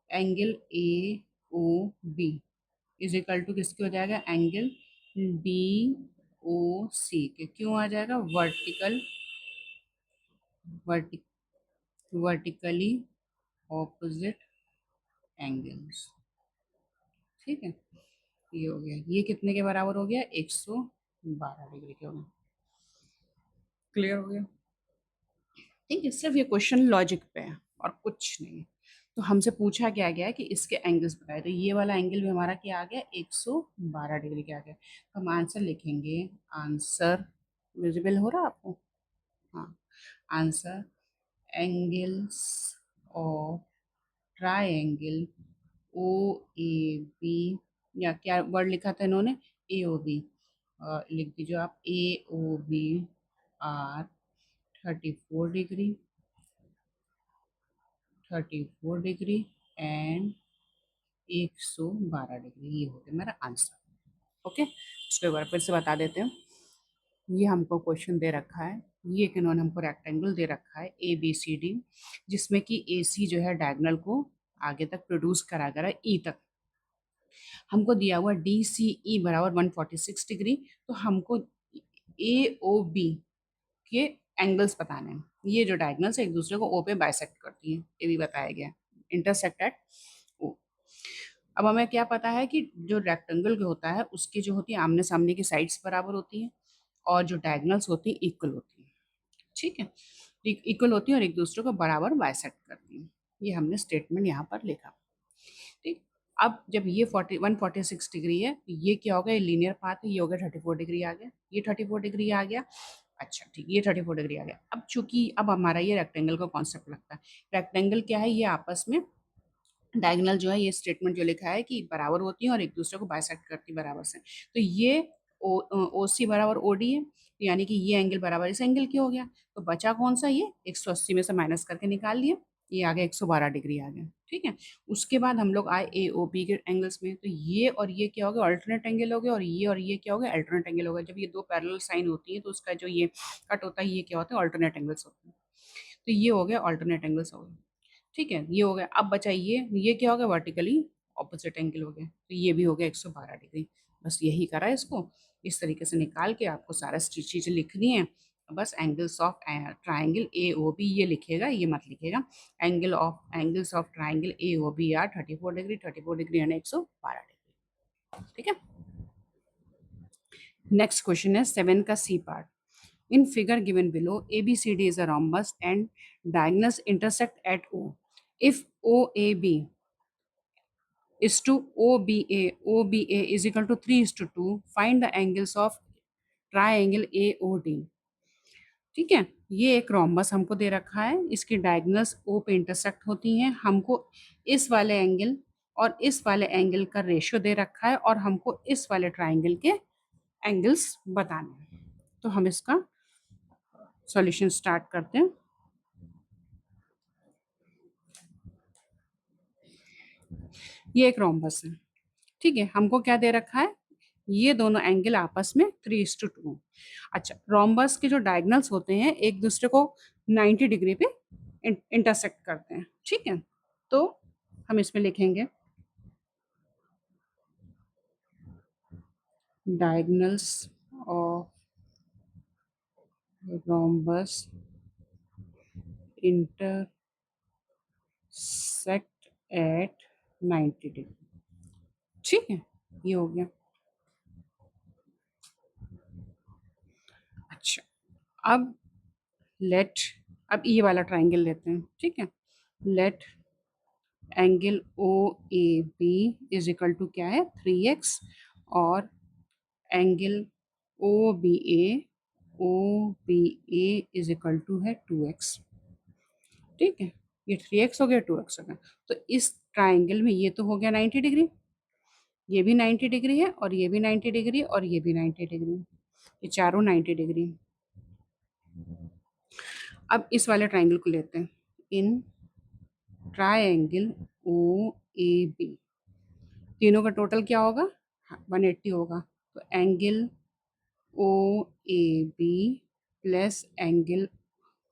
angle A O B is equal to किसके हो जाएगा एंगल डी ओ सी के। क्यों आ जाएगा वर्टिकल, वर्टिकली ऑपोजिट एंगल्स। ठीक है, ये हो गया, ये कितने के बराबर हो गया 112 डिग्री के हो गया। क्लियर हो गया? ठीक है, सिर्फ ये क्वेश्चन लॉजिक पे है और कुछ नहीं। तो हमसे पूछा क्या गया है कि इसके एंगल्स बताए, तो ये वाला एंगल भी हमारा क्या आ गया 112 डिग्री के आ गया। तो हम आंसर लिखेंगे, आंसर विजिबल हो रहा है आपको? हाँ, answer angles of triangle O A B, या क्या वर्ड लिखा था इन्होंने ए ओ बी, लिख दीजिए आप A O B are 34 degree, 34 degree and 112 degree. ये हो गया मेरा आंसर। ओके, इसको एक बार फिर से बता देते हैं। ये हमको क्वेश्चन दे रखा है, ये इन्होंने हमको रेक्टेंगल दे रखा है ए बी सी डी, जिसमें कि ए सी जो है डायगोनल को आगे तक प्रोड्यूस करा कर ई तक। हमको दिया हुआ डी सी ई बराबर 146 डिग्री। तो हमको ए ओ बी के एंगल्स बताने हैं। ये जो डायगोनल्स एक दूसरे को ओ पे बाइसेक्ट करती हैं, ये भी बताया गया, इंटरसेक्ट एट ओ। अब हमें क्या पता है कि जो रेक्टेंगल होता है उसकी जो होती है आमने सामने की साइड्स बराबर होती हैं और जो डायगोनल्स होती हैं इक्वल होती हैं। ठीक है, इक्वल होती हैं और एक दूसरे को बराबर बाइसेक्ट करती हैं। ये हमने स्टेटमेंट यहाँ पर लिखा। ठीक, अब जब ये 146 डिग्री है तो ये क्या होगा, ये लीनियर पाथ है, ये हो गया 34 डिग्री आ गया, ये 34 डिग्री आ गया। अच्छा ठीक, ये 34 डिग्री आ गया। अब चूंकि अब हमारा ये रेक्टेंगल का कॉन्सेप्ट लगता है। रेक्टेंगल क्या है, ये आपस में डायगोनल जो है, ये स्टेटमेंट जो लिखा है कि बराबर होती है और एक दूसरे को बाइसेक्ट करती है बराबर से। तो ये ओ सी बराबर ओ डी है, यानी कि ये एंगल बराबर इस एंगल की हो गया। तो बचा कौन सा, ये 180 में से माइनस करके निकाल लिया। ये आ गया 112 डिग्री आ गया, ठीक है। उसके बाद हम लोग आए ए ओ बी के एंगल्स में, तो ये और ये क्या हो गया, अल्टरनेट एंगल हो गया, और ये क्या हो गया, अल्टरनेट एंगल हो गया। जब ये दो पैरेलल साइन होती है तो उसका जो ये कट होता है, ये क्या होता है, अल्टरनेट एंगल्स होते हैं। तो ये हो गया अल्टरनेट एंगल्स हो गया, ठीक है। ये हो गया। अब बचा ये क्या हो गया, वर्टिकली ऑपोजिट एंगल हो गया, तो ये भी हो गया 112 डिग्री। बस यही करा है इसको, इस तरीके से निकाल के आपको सारा चीज़ें लिखनी है। बस angles of triangle A O B ये लिखेगा, ये मत लिखेगा। Angles of triangle A O B are 34 degree and 112 degree, ठीक है। नेक्स्ट क्वेश्चन है 7 का C part. In figure given below, ABCD is a rhombus and diagonals intersect at O. If OAB is to OBA is equal to 3:2, find the angles of triangle AOD. ठीक है, ये एक रोम्बस हमको दे रखा है, इसकी डायगोनल्स ओ पे इंटरसेक्ट होती हैं। हमको इस वाले एंगल और इस वाले एंगल का रेशियो दे रखा है, और हमको इस वाले ट्राइंगल के एंगल्स बताने हैं। तो हम इसका सॉल्यूशन स्टार्ट करते हैं। ये एक रोम्बस है, ठीक है। हमको क्या दे रखा है, ये दोनों एंगल आपस में 3:2। अच्छा, रोम्बस के जो डायगोनल्स होते हैं एक दूसरे को 90 डिग्री पे इंटरसेक्ट करते हैं, ठीक है। तो हम इसमें लिखेंगे diagonals of rhombus intersect at 90 degree, ठीक है। ये हो गया। अच्छा, अब लेट, अब ये वाला ट्राइंगल लेते हैं, ठीक है। Let angle O A B is equal to क्या है, 3x, और angle O B A is equal to है 2x, ठीक है। ये 3x हो गया, 2x हो गया। तो इस ट्राइंगल में ये तो हो गया 90 डिग्री, ये भी 90 डिग्री है, और ये भी 90 डिग्री, और ये भी 90 डिग्री, ये चारों 90 डिग्री। अब इस वाले ट्राइंगल को लेते हैं, in triangle O A B, तीनों का टोटल क्या होगा, 180 होगा। तो angle O A B plus angle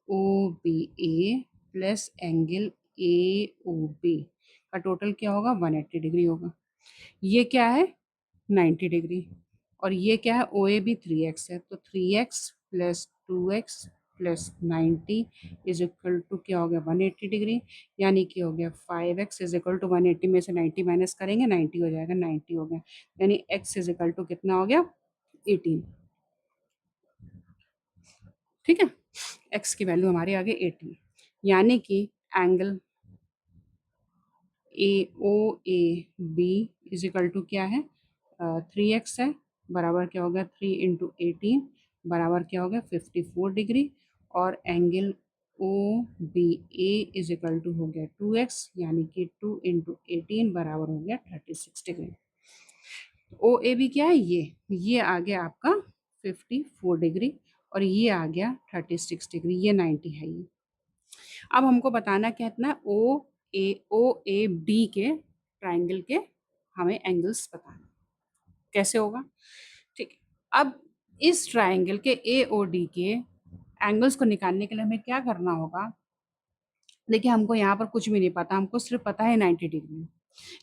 O B A plus angle A O B का टोटल क्या होगा, 180 डिग्री होगा। ये क्या है, 90 डिग्री, और ये क्या है, ओ ए बी 3x है, तो 3x plus 2x plus 90 is equal to क्या हो गया, 180 डिग्री। यानी कि हो गया 5x इज इक्वल टू 180 में से 90 माइनस करेंगे, 90 हो जाएगा, 90 हो गया। यानी x इज इक्वल टू कितना हो गया, 18, ठीक है। x की वैल्यू हमारी आ गई 18, यानी कि angle A O A B is equal to क्या है, 3x है, बराबर क्या हो गया, 3 × 18 बराबर क्या हो गया, 54 डिग्री। और angle O B A is equal to हो गया 2x, यानी कि 2 × 18 बराबर हो गया 36 डिग्री। ओ ए बी क्या है, ये आ गया आपका 54 डिग्री, और ये आ गया 36 डिग्री, ये 90 है ये। अब हमको बताना क्या है, ओ ए बी के ट्राइंगल के हमें एंगल्स बताना, कैसे होगा, ठीक है। अब इस ट्राइंगल के ए ओ डी के एंगल्स को निकालने के लिए हमें क्या करना होगा, देखिए हमको यहाँ पर कुछ भी नहीं पता, हमको सिर्फ पता है 90 डिग्री।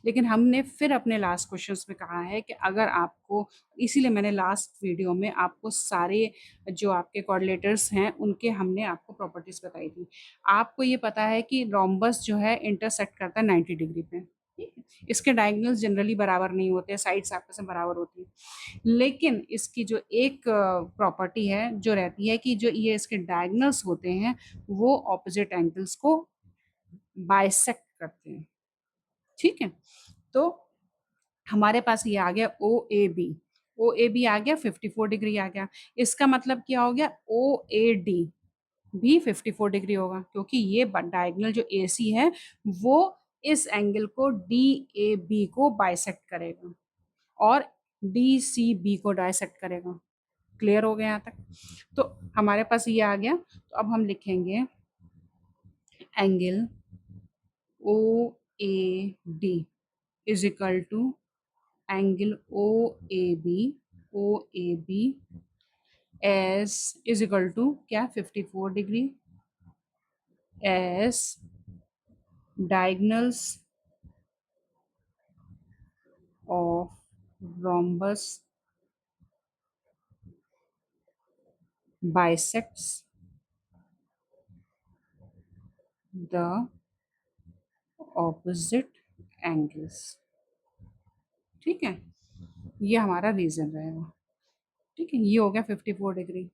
लेकिन हमने फिर अपने लास्ट क्वेश्चंस में कहा है कि अगर आपको, इसीलिए मैंने लास्ट वीडियो में आपको सारे जो आपके कोऑर्डिनेटर्स हैं उनके हमने आपको प्रॉपर्टीज बताई थी। आपको ये पता है कि रोम्बस जो है इंटरसेक्ट करता है 90 डिग्री पे, ठीक है। इसके डायगोनल्स जनरली बराबर नहीं होते, साइड्स आपस में बराबर होती है। लेकिन इसकी जो एक प्रॉपर्टी है जो रहती है कि जो ये इसके डायगोनल्स होते हैं वो ऑपोजिट एंगल्स को बाइसेक्ट करते हैं, ठीक है। तो हमारे पास ये आ गया O A B, O A B आ गया 54 डिग्री आ गया। इसका मतलब क्या हो गया, ओ ए डी भी 54 डिग्री होगा, क्योंकि ये डायगोनल जो ए सी है वो इस एंगल को डी ए बी को बाइसेक्ट करेगा, और डी सी बी को डाइसेक्ट करेगा। क्लियर हो गया यहाँ तक। तो हमारे पास ये आ गया। तो अब हम लिखेंगे angle O A D is equal to angle O A B S is equal to क्या 54 degree as diagonals of rhombus bisects the opposite angles। ठीक है, ये हमारा रीजन रहेगा। ठीक है, ये हो गया 54 डिग्री।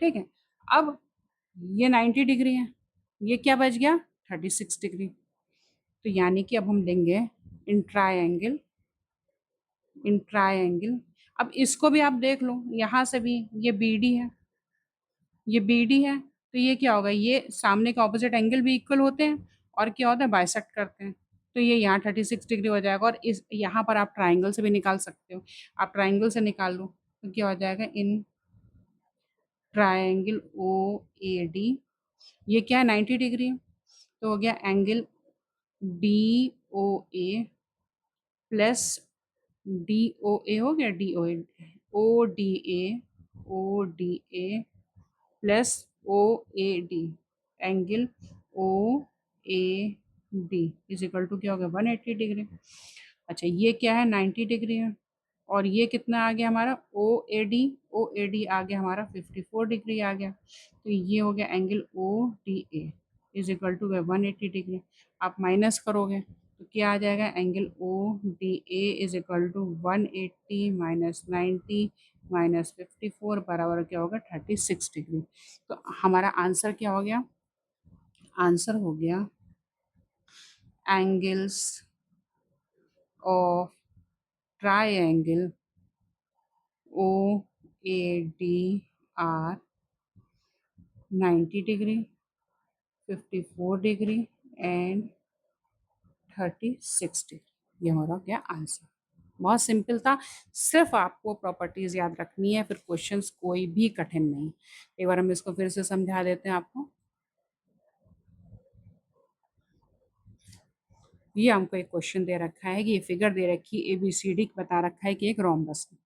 ठीक है, अब ये 90 डिग्री है, ये क्या बच गया 36 डिग्री। तो यानी कि अब हम लेंगे इन ट्रायंगल, इन ट्रायंगल। अब इसको भी आप देख लो, यहाँ से भी ये बी डी है, ये बी डी है, तो ये क्या होगा, ये सामने के ऑपोजिट एंगल भी इक्वल होते हैं और क्या होता है बाइसेक्ट करते हैं। तो ये यहाँ 36 डिग्री हो जाएगा। और इस यहाँ पर आप ट्राइंगल से भी निकाल सकते हो, आप ट्राइंगल से निकाल लो तो क्या हो जाएगा, in triangle O A D, ये क्या है 90 डिग्री, तो हो गया angle D O A plus D O A, हो गया D O A, O D A, O D A plus O A D, angle O A D is equal to क्या हो गया 180 डिग्री। अच्छा ये क्या है 90 डिग्री है, और ये कितना आ गया हमारा ओ A D, O A D आ गया हमारा 54 डिग्री आ गया। तो ये हो गया angle O D A is equal to 180 degree. आप माइनस करोगे तो क्या आ जाएगा, angle O D A is equal to 180 minus 90 minus 54 बराबर क्या होगा 36 डिग्री। तो हमारा आंसर क्या हो गया, आंसर हो गया angles of triangle O A D are 90 degree, 54 degree and 36 degree. ये हमारा क्या आंसर। बहुत सिंपल था, सिर्फ आपको प्रॉपर्टीज याद रखनी है, फिर क्वेश्चंस कोई भी कठिन नहीं। एक बार हम इसको फिर से समझा देते हैं आपको। ये हमको एक क्वेश्चन दे रखा है कि ये फिगर दे रखी है ABCD बता रखा है कि एक रोम्बस है,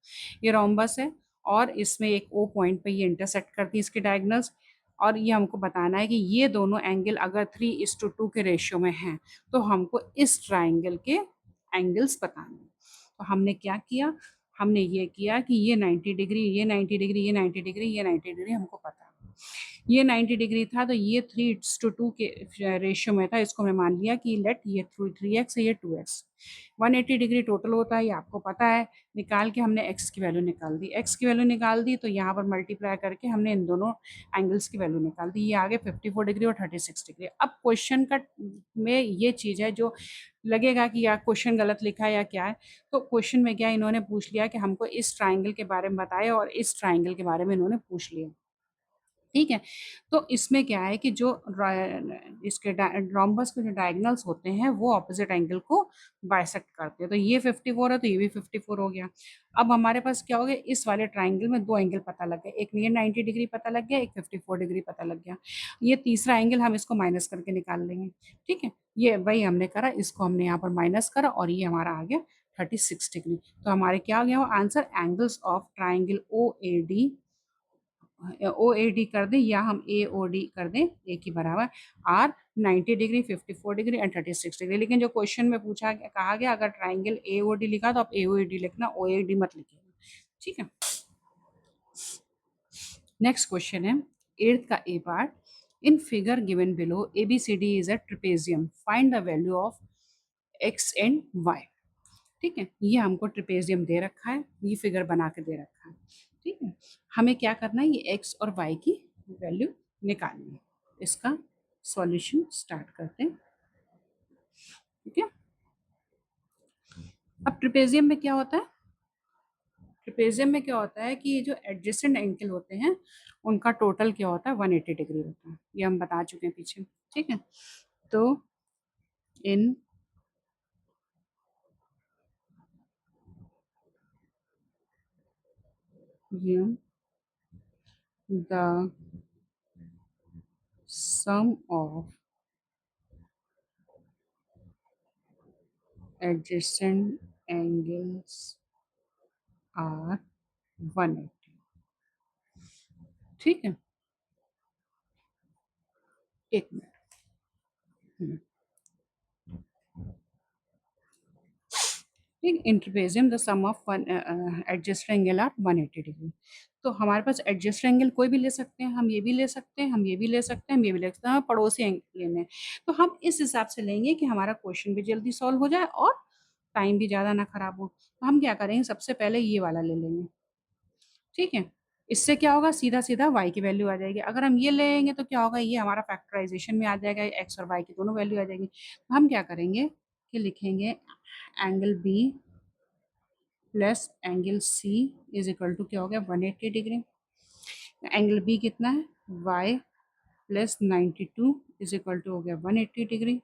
ये रोम्बस है और इसमें एक O पॉइंट पे ये इंटरसेक्ट करती है इसके डायगोनल्स। और ये हमको बताना है कि ये दोनों एंगल अगर 3:2 के रेशियो में हैं तो हमको इस ट्राइंगल के एंगल्स बताने हैं। तो हमने क्या किया, हमने ये किया कि ये 90 डिग्री, ये 90 डिग्री, ये 90 डिग्री, ये 90 डिग्री हमको पता है। ये 90 डिग्री था तो ये 3:2 के रेशियो में था, इसको मैं मान लिया कि लेट ये 3x है, ये 2x। 180 डिग्री टोटल होता है, ये आपको पता है। निकाल के हमने x की वैल्यू निकाल दी, x की वैल्यू निकाल दी तो यहाँ पर मल्टीप्लाई करके हमने इन दोनों एंगल्स की वैल्यू निकाल दी। ये आगे 54 डिग्री और 36 डिग्री। अब क्वेश्चन का में ये चीज़ है जो लगेगा कि यार क्वेश्चन गलत लिखा है या क्या है, तो क्वेश्चन में क्या इन्होंने पूछ लिया कि हमको इस ट्राइंगल के बारे में बताए और इस ट्राइंगल के बारे में इन्होंने पूछ लिया। ठीक है, तो इसमें क्या है कि जो इसके रोम्बस के जो डायगोनल्स होते हैं वो ऑपोजिट एंगल को बाइसेक्ट करते हैं। तो ये 54 है तो ये भी 54 हो गया। अब हमारे पास क्या हो गया, इस वाले ट्राइंगल में दो एंगल पता लग गए, एक ये 90 डिग्री पता लग गया, एक 54 डिग्री पता लग गया। ये तीसरा एंगल हम इसको माइनस करके निकाल लेंगे। ठीक है, ये वही हमने करा, इसको हमने यहाँ पर माइनस करा और ये हमारा आ गया 36 डिग्री। तो हमारे क्या आ गया वो answer, angles of triangle O A D, O A D कर दें या हम ए ओ डी कर दें, ए की बराबर are 90 degree, 54 degree and 36 degree. लेकिन जो क्वेश्चन में पूछा कहा गया अगर ट्राइंगल ए ओ डी लिखा तो आप ए ओ डी लिखना, ओ ए डी मत लिखिएगा। ठीक है, नेक्स्ट क्वेश्चन है 8th का A part. In figure given below ABCD is a trapezium, find the value of x and y. ठीक है, ये हमको ट्रिपेजियम दे रखा है, ये फिगर बना के दे रखा है। ठीक है, हमें क्या करना है, ये एक्स और वाई की वैल्यू निकालनी है। इसका सॉल्यूशन स्टार्ट करते हैं। ठीक है, अब ट्रिपेजियम में क्या होता है, ट्रिपेजियम में क्या होता है कि ये जो एडजेसेंट एंगल होते हैं उनका टोटल क्या होता है 180 डिग्री होता है, ये हम बता चुके हैं पीछे। ठीक है, तो in the sum of adjacent angles are 180। ठीक है, एक मिनट। हम्म, ठीक, in trapezium the sum of one adjacent angle are 180 degree. तो हमारे पास एडजस्ट एंगल कोई भी ले सकते हैं, हम ये भी ले सकते हैं, हम ये भी ले सकते हैं, हम ये भी ले सकते हैं, हमें पड़ोसी एंगल लेने हैं। तो हम इस हिसाब से लेंगे कि हमारा क्वेश्चन भी जल्दी सॉल्व हो जाए और टाइम भी ज़्यादा ना खराब हो। तो हम क्या करेंगे, सबसे पहले ये वाला ले लेंगे। ठीक है, इससे क्या होगा, सीधा सीधा y की वैल्यू आ जाएगी। अगर हम ये लेंगे तो क्या होगा, ये हमारा फैक्टराइजेशन में आ जाएगा, x और y की दोनों वैल्यू आ जाएगी। तो हम क्या करेंगे कि लिखेंगे angle B plus angle C is equal to क्या हो गया 180 डिग्री। एंगल बी कितना है, y plus 92 is equal to हो गया 180 डिग्री।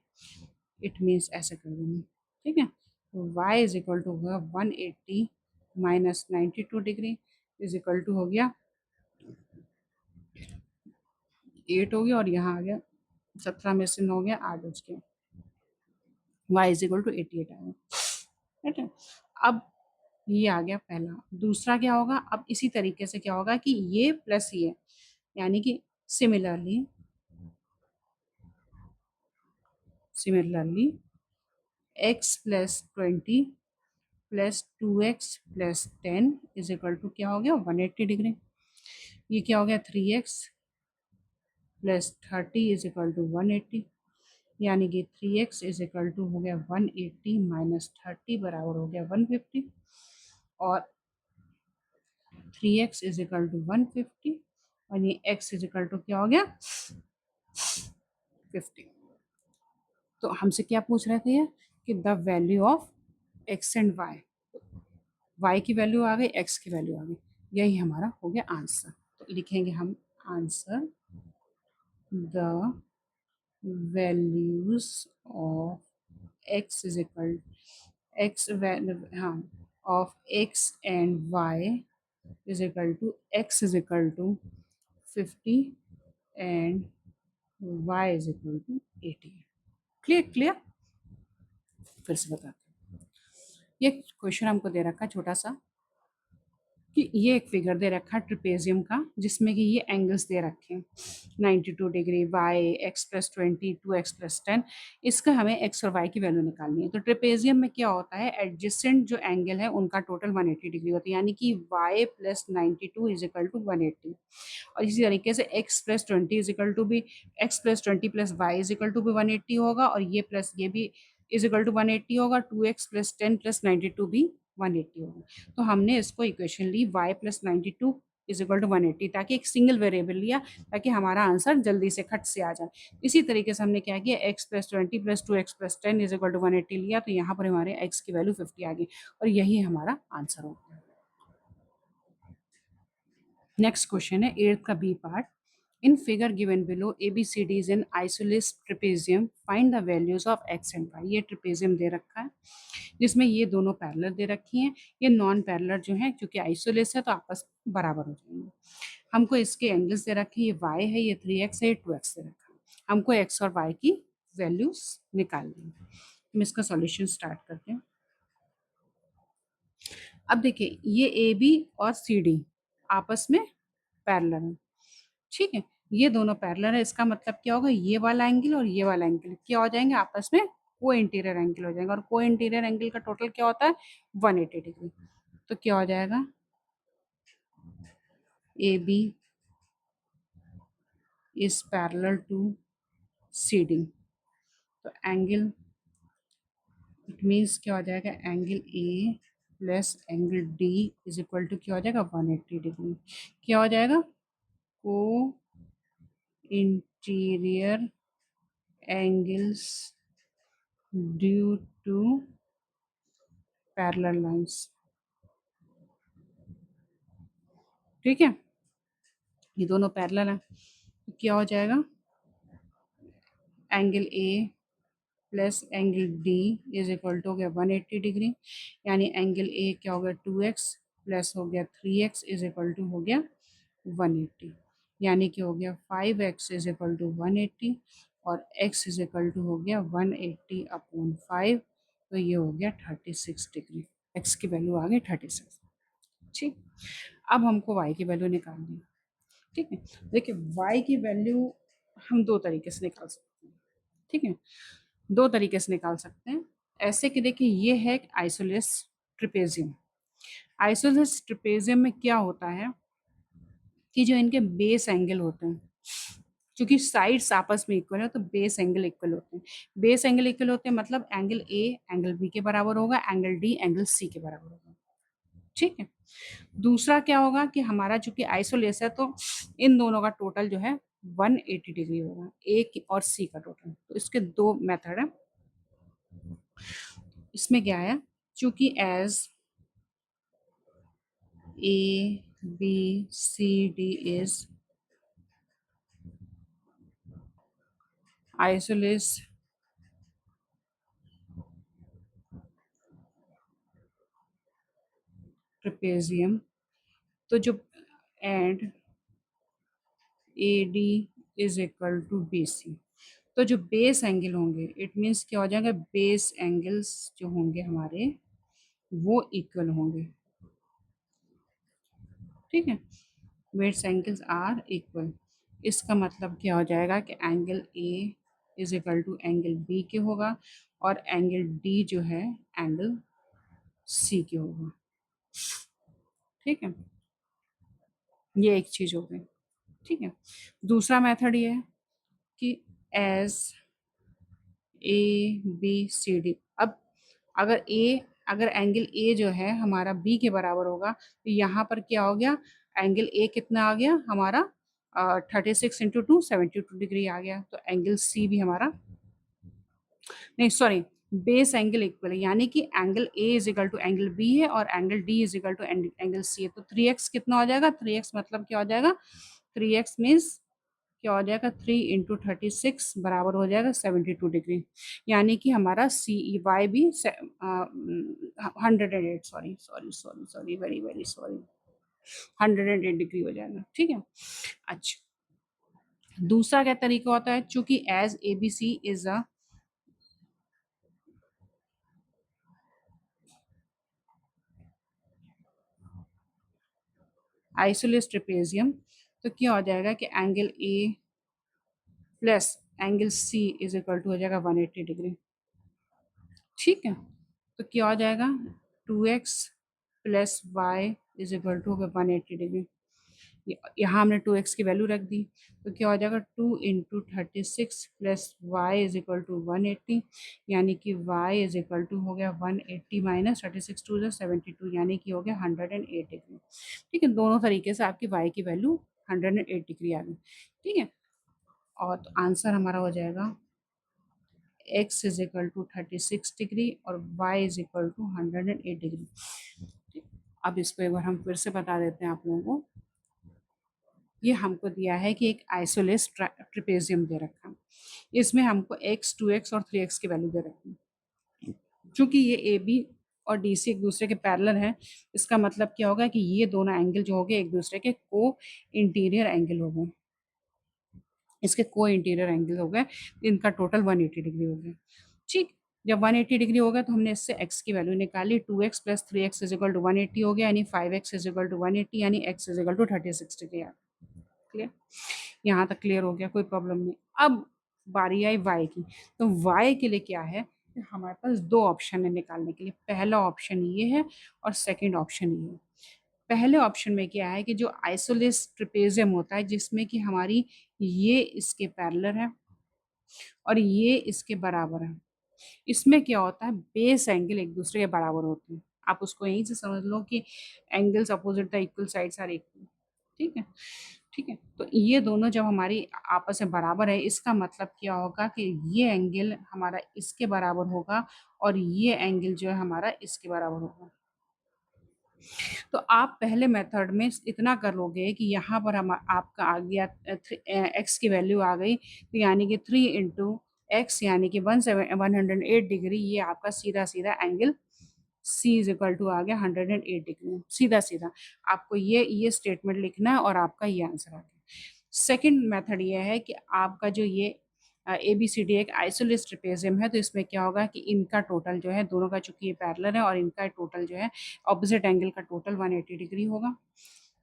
इट मीन्स ऐसे कर देंगे। ठीक है, तो y इज इक्वल टू होगा 180 minus 92 degree is equal to हो गया 8 हो गया, और यहाँ आ गया 17 में से 9 गया 8 बच गया, y इज इक्वल टू 88 आ गया। ठीक है, अब ये आ गया पहला। दूसरा क्या होगा, अब इसी तरीके से क्या होगा कि ये प्लस ये, यानी कि similarly x plus 20 plus 2x plus 10 is equal to क्या हो गया 180 डिग्री। ये क्या हो गया 3x plus 30 is equal to 180, यानी कि 3x इज इक्वल टू हो गया 180 माइनस 30 बराबर हो गया 150, और 3x इज इक्वल टू 150, और ये x इज इक्वल टू क्या हो गया 50। तो हमसे क्या पूछ रहे थे ये कि the value of x and y की वैल्यू आ गई, x की वैल्यू आ गई, यही हमारा हो गया आंसर। तो लिखेंगे हम answer the values of x is equal x, हाँ, of x and y is equal to x is equal to 50 and y is equal to 80। Clear clear, फिर से बताते हैं। ये क्वेश्चन हमको दे रखा है छोटा सा कि ये एक फिगर दे रखा है ट्रिपेजियम का, जिसमें कि ये एंगल्स दे रखे हैं 92 degree, y x plus 20, 2x plus 10। इसका हमें एक्स और वाई की वैल्यू निकालनी है। तो ट्रिपेजियम में क्या होता है, एडजेसेंट जो एंगल है उनका टोटल 180 डिग्री होता है, यानी कि y plus 92 is equal to 180। और इसी तरीके से x plus 20 is equal to भी x plus 20 plus y is equal to भी 180 होगा, और ये प्लस ये भी इज इक्वल टू 180 होगा, 2x प्लस 10 प्लस 92 भी 180 होगा। तो हमने इसको इक्वेशन ली y plus 92 is equal to 180, ताकि एक सिंगल वेरिएबल लिया ताकि हमारा आंसर जल्दी से खट से आ जाए। इसी तरीके से हमने क्या किया, x plus 20 plus 2x plus 10 is equal to 180 लिया, तो यहाँ पर हमारे x की वैल्यू 50 आ गई, और यही हमारा आंसर होगा। नेक्स्ट क्वेश्चन है 8th का B part. In figure given below ABCD is in isosceles trapezium, find the values of x and y। ये ट्रिपेजियम दे रखा है जिसमें ये दोनों पैरेलल दे रखी हैं। ये नॉन पैरेलल जो है, क्योंकि आइसोलेस है तो आपस बराबर हो जाएंगे। हमको इसके एंगल्स दे रखे हैं, ये y है, ये 3x है, ये 2x दे रखा है। हमको x और y की वैल्यूज निकालनी है। हम इसका सॉल्यूशन स्टार्ट करते हैं। अब देखिए, ये AB और CD आपस में पैरेलल है। ठीक है, ये दोनों पैरेलल है, इसका मतलब क्या होगा, ये वाला एंगल और ये वाला एंगल क्या हो जाएंगे, आपस में को इंटीरियर एंगल हो जाएंगे, और को इंटीरियर एंगल का टोटल क्या होता है 180 डिग्री। तो क्या हो जाएगा, AB is parallel to CD। तो एंगल, इट मीन्स क्या हो जाएगा, angle A plus angle D is equal to क्या हो जाएगा 180 डिग्री। क्या हो जाएगा, co-interior angles due to parallel lines. ठीक है, ये दोनों पैरेलल है, तो क्या हो जाएगा, angle A plus angle D is equal to हो गया 180 डिग्री, यानी एंगल ए क्या हो गया 2x प्लस हो गया 3x इज इक्वल टू हो गया 180, यानी कि हो गया 5x इज इक्वल टू 180, और x इज इक्वल टू हो गया 180 अपॉन 5। तो ये हो गया 36 डिग्री। एक्स की वैल्यू आ गई 36। ठीक, अब हमको वाई की वैल्यू निकालनी है। ठीक है, देखिए वाई की वैल्यू हम दो तरीके से निकाल सकते हैं। ठीक है, दो तरीके से निकाल सकते हैं। ऐसे कि देखिए ये है आइसोलेस ट्रिपेजियम। आइसोलेस ट्रिपेजियम में क्या होता है कि जो इनके बेस एंगल होते हैं, क्योंकि साइड्स आपस में इक्वल है तो बेस एंगल इक्वल होते हैं। बेस एंगल इक्वल होते हैं मतलब एंगल ए एंगल बी के बराबर होगा, एंगल डी एंगल सी के बराबर होगा। ठीक है, दूसरा क्या होगा कि हमारा चूंकि आइसोलेस है तो इन दोनों का टोटल जो है 180 डिग्री होगा, ए और सी का टोटल। तो इसके दो मेथड है। इसमें क्या है, चूंकि as A B C D is isosceles trapezium, तो जो and A D is equal to B C, तो जो बेस एंगल होंगे इट मीन्स क्या हो जाएगा, बेस एंगल्स जो होंगे हमारे वो इक्वल होंगे। ठीक है, बेस एंगल्स आर इक्वल। इसका मतलब क्या हो जाएगा कि angle A is equal to angle B के होगा और एंगल डी जो है एंगल सी के होगा। ठीक है, ये एक चीज हो गई। ठीक है, दूसरा मेथड ये है कि as A B C D, अब अगर एंगल ए जो है हमारा बी के बराबर होगा तो यहाँ पर क्या हो गया, एंगल ए कितना आ गया हमारा 36 इंटू 2 72 डिग्री आ गया। तो एंगल सी भी हमारा, नहीं सॉरी, बेस एंगल इक्वल है, यानी कि angle A is equal to angle B है और angle D is equal to angle C है। तो 3x कितना हो जाएगा, 3x मतलब क्या हो जाएगा, 3x मीन्स क्या हो जाएगा, 3 इंटू 36 बराबर हो जाएगा 72 डिग्री। यानी कि हमारा सी वाई भी 108, sorry sorry sorry sorry very very sorry, 108 degree हो जाएगा। ठीक है, अच्छा दूसरा क्या तरीका होता है, चूंकि as A B C is a isosceles trapezium, तो क्या हो जाएगा कि angle A plus angle C is equal to हो जाएगा 180 डिग्री। ठीक है, तो क्या हो जाएगा, 2x plus y is equal to 180 degree. यहाँ हमने 2x की वैल्यू रख दी, तो क्या हो जाएगा 2 into 36 plus y is equal to 180, यानी कि y इज इक्वल टू हो गया 180 माइनस 36 टू 72, यानी कि हो गया 108 डिग्री। ठीक है, दोनों तरीके से आपकी y की वैल्यू 108 डिग्री आ गई। ठीक है, और तो आंसर हमारा हो जाएगा x is equal to 36 degree और y is equal to 108 degree. ठीक, अब इसको एक बार हम फिर से बता देते हैं आप लोगों को। ये हमको दिया है कि एक आइसोलेस ट्रिपेजियम दे रखा है, इसमें हमको x 2x और 3x की वैल्यू दे रखी है। चूंकि ये ए बी और डी सी एक दूसरे के पैरेलल हैं, इसका मतलब क्या होगा कि ये दोनों एंगल जो हो गए एक दूसरे के को इंटीरियर एंगल हो गए, इसके को इंटीरियर एंगल हो गए, इनका टोटल 180 डिग्री हो गया। ठीक, जब 180 डिग्री हो गया तो हमने इससे x की वैल्यू निकाली, 2x plus 3x is equal to 180 हो गया, यानी 5x इज इक्वल टू 180, यानी x is equal to 36 degree आ गया। क्लियर, यहाँ तक क्लियर हो गया, कोई प्रॉब्लम नहीं। अब बारी आई y की, तो y के लिए क्या है कि हमारे पास दो ऑप्शन है निकालने के लिए, पहला ऑप्शन ये है और सेकंड ऑप्शन ये है। पहले ऑप्शन में क्या है कि जो आइसोलेस ट्रिपेजियम होता है जिसमें कि हमारी ये इसके पैरेलल है और ये इसके बराबर है, इसमें क्या होता है बेस एंगल एक दूसरे के बराबर होते हैं। आप उसको यहीं से समझ लो कि angles opposite the equal sides are equal. ठीक है, ठीक है, तो ये दोनों जब हमारी आपस में बराबर है, इसका मतलब क्या होगा कि ये एंगल हमारा इसके बराबर होगा और ये एंगल जो है हमारा इसके बराबर होगा। तो आप पहले मेथड में इतना कर लोगे कि यहाँ पर हम आपका आ गया एक्स की वैल्यू आ गई, तो यानी कि 3 इंटू एक्स यानी कि 108 डिग्री, ये आपका सीधा सीधा angle C is equal to आ गया 108 डिग्री। सीधा सीधा आपको ये स्टेटमेंट लिखना है और आपका ये आंसर आ गया। सेकेंड मेथड ये है कि आपका जो ये ए बी सी डी एक आइसोलेस ट्रेपेजियम है, तो इसमें क्या होगा कि इनका टोटल जो है, दोनों का चूंकि ये पैरेलल है और इनका टोटल जो है ऑपोजिट एंगल का टोटल 180 डिग्री होगा।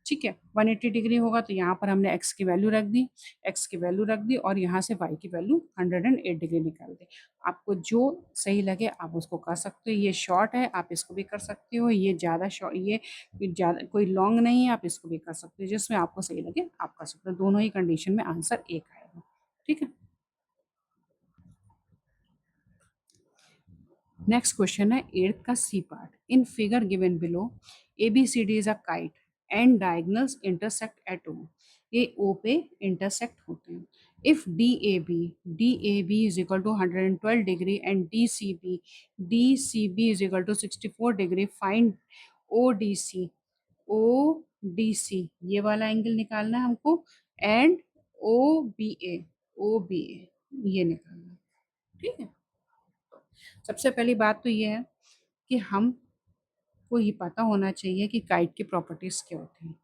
ठीक है, 180 डिग्री होगा, तो यहाँ पर हमने x की वैल्यू रख दी, x की वैल्यू रख दी और यहाँ से y की वैल्यू 108 डिग्री निकाल दी। आपको जो सही लगे आप उसको कर सकते हो। ये शॉर्ट है, आप इसको भी कर सकते हो। ये ज़्यादा शॉर्ट, ये ज़्यादा कोई लॉन्ग नहीं है, आप इसको भी कर सकते हो। जिसमें आपको सही लगे आप कर सकते हो। दोनों ही कंडीशन में आंसर एक आएगा। ठीक है, नेक्स्ट क्वेश्चन है 8th का C part. In figure given below A B C D is a kite and diagonals intersect at O. ये ओ पे इंटरसेक्ट होते हैं। If D A B is equal to 112 degree and D C B is equal to 64 degree, find O D C. O D C ये वाला एंगल निकालना है हमको, एंड ओ बी ए ये निकालना है। ठीक है, सबसे पहली बात तो ये है कि हमको ये पता होना चाहिए कि काइट की प्रॉपर्टीज क्या होती हैं।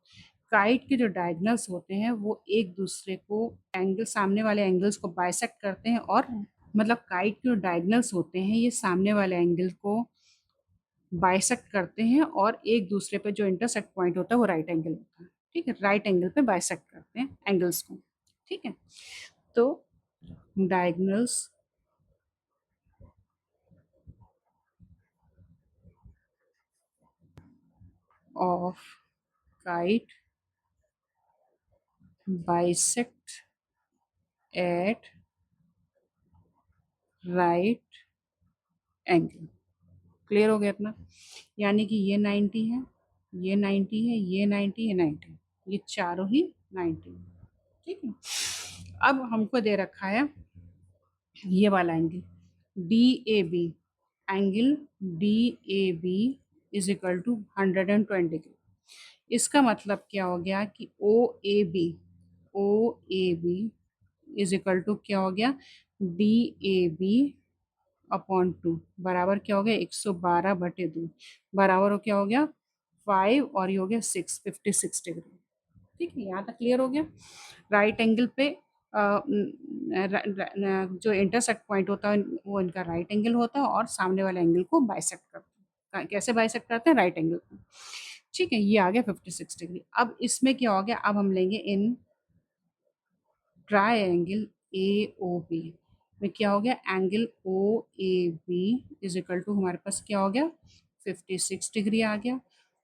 काइट के जो डायगनल्स होते हैं वो एक दूसरे को एंगल, सामने वाले एंगल्स को बाइसेक्ट करते हैं, और मतलब काइट के जो डायगनल्स होते हैं ये सामने वाले एंगल को बाइसेक्ट करते हैं, और एक दूसरे पे जो इंटरसेक्ट पॉइंट होता है वो राइट एंगल होता है। ठीक है, राइट एंगल पे बाइसेक्ट करते हैं एंगल्स को। ठीक है, तो diagonals of kite bisect at right angle. Clear हो गया इतना? यानी कि ये 90 है, ये 90 है, ये 90, ये 90, ये चारों ही 90। ठीक है, अब हमको दे रखा है ये वाला angle D A B. Angle D A B is equal to 120 degree. इसका मतलब क्या हो गया कि O A B is equal to क्या हो गया, डी ए बी अपॉन 2 बराबर क्या हो गया 112/2, बराबर हो क्या हो गया 5, और ये हो गया 56 डिग्री। ठीक है, यहाँ तक क्लियर हो गया। राइट एंगल पे जो इंटरसेक्ट पॉइंट होता है वो इनका राइट एंगल होता है, और सामने वाले एंगल को बाइसेक्ट करते हैं। कैसे बाइसेक्ट करते हैं? राइट एंगल को। ठीक है, ये आ गया 56 डिग्री। अब इसमें क्या हो गया, अब हम लेंगे in triangle A O B में क्या हो गया, angle O A B is equal to हमारे पास क्या हो गया 56 डिग्री आ गया,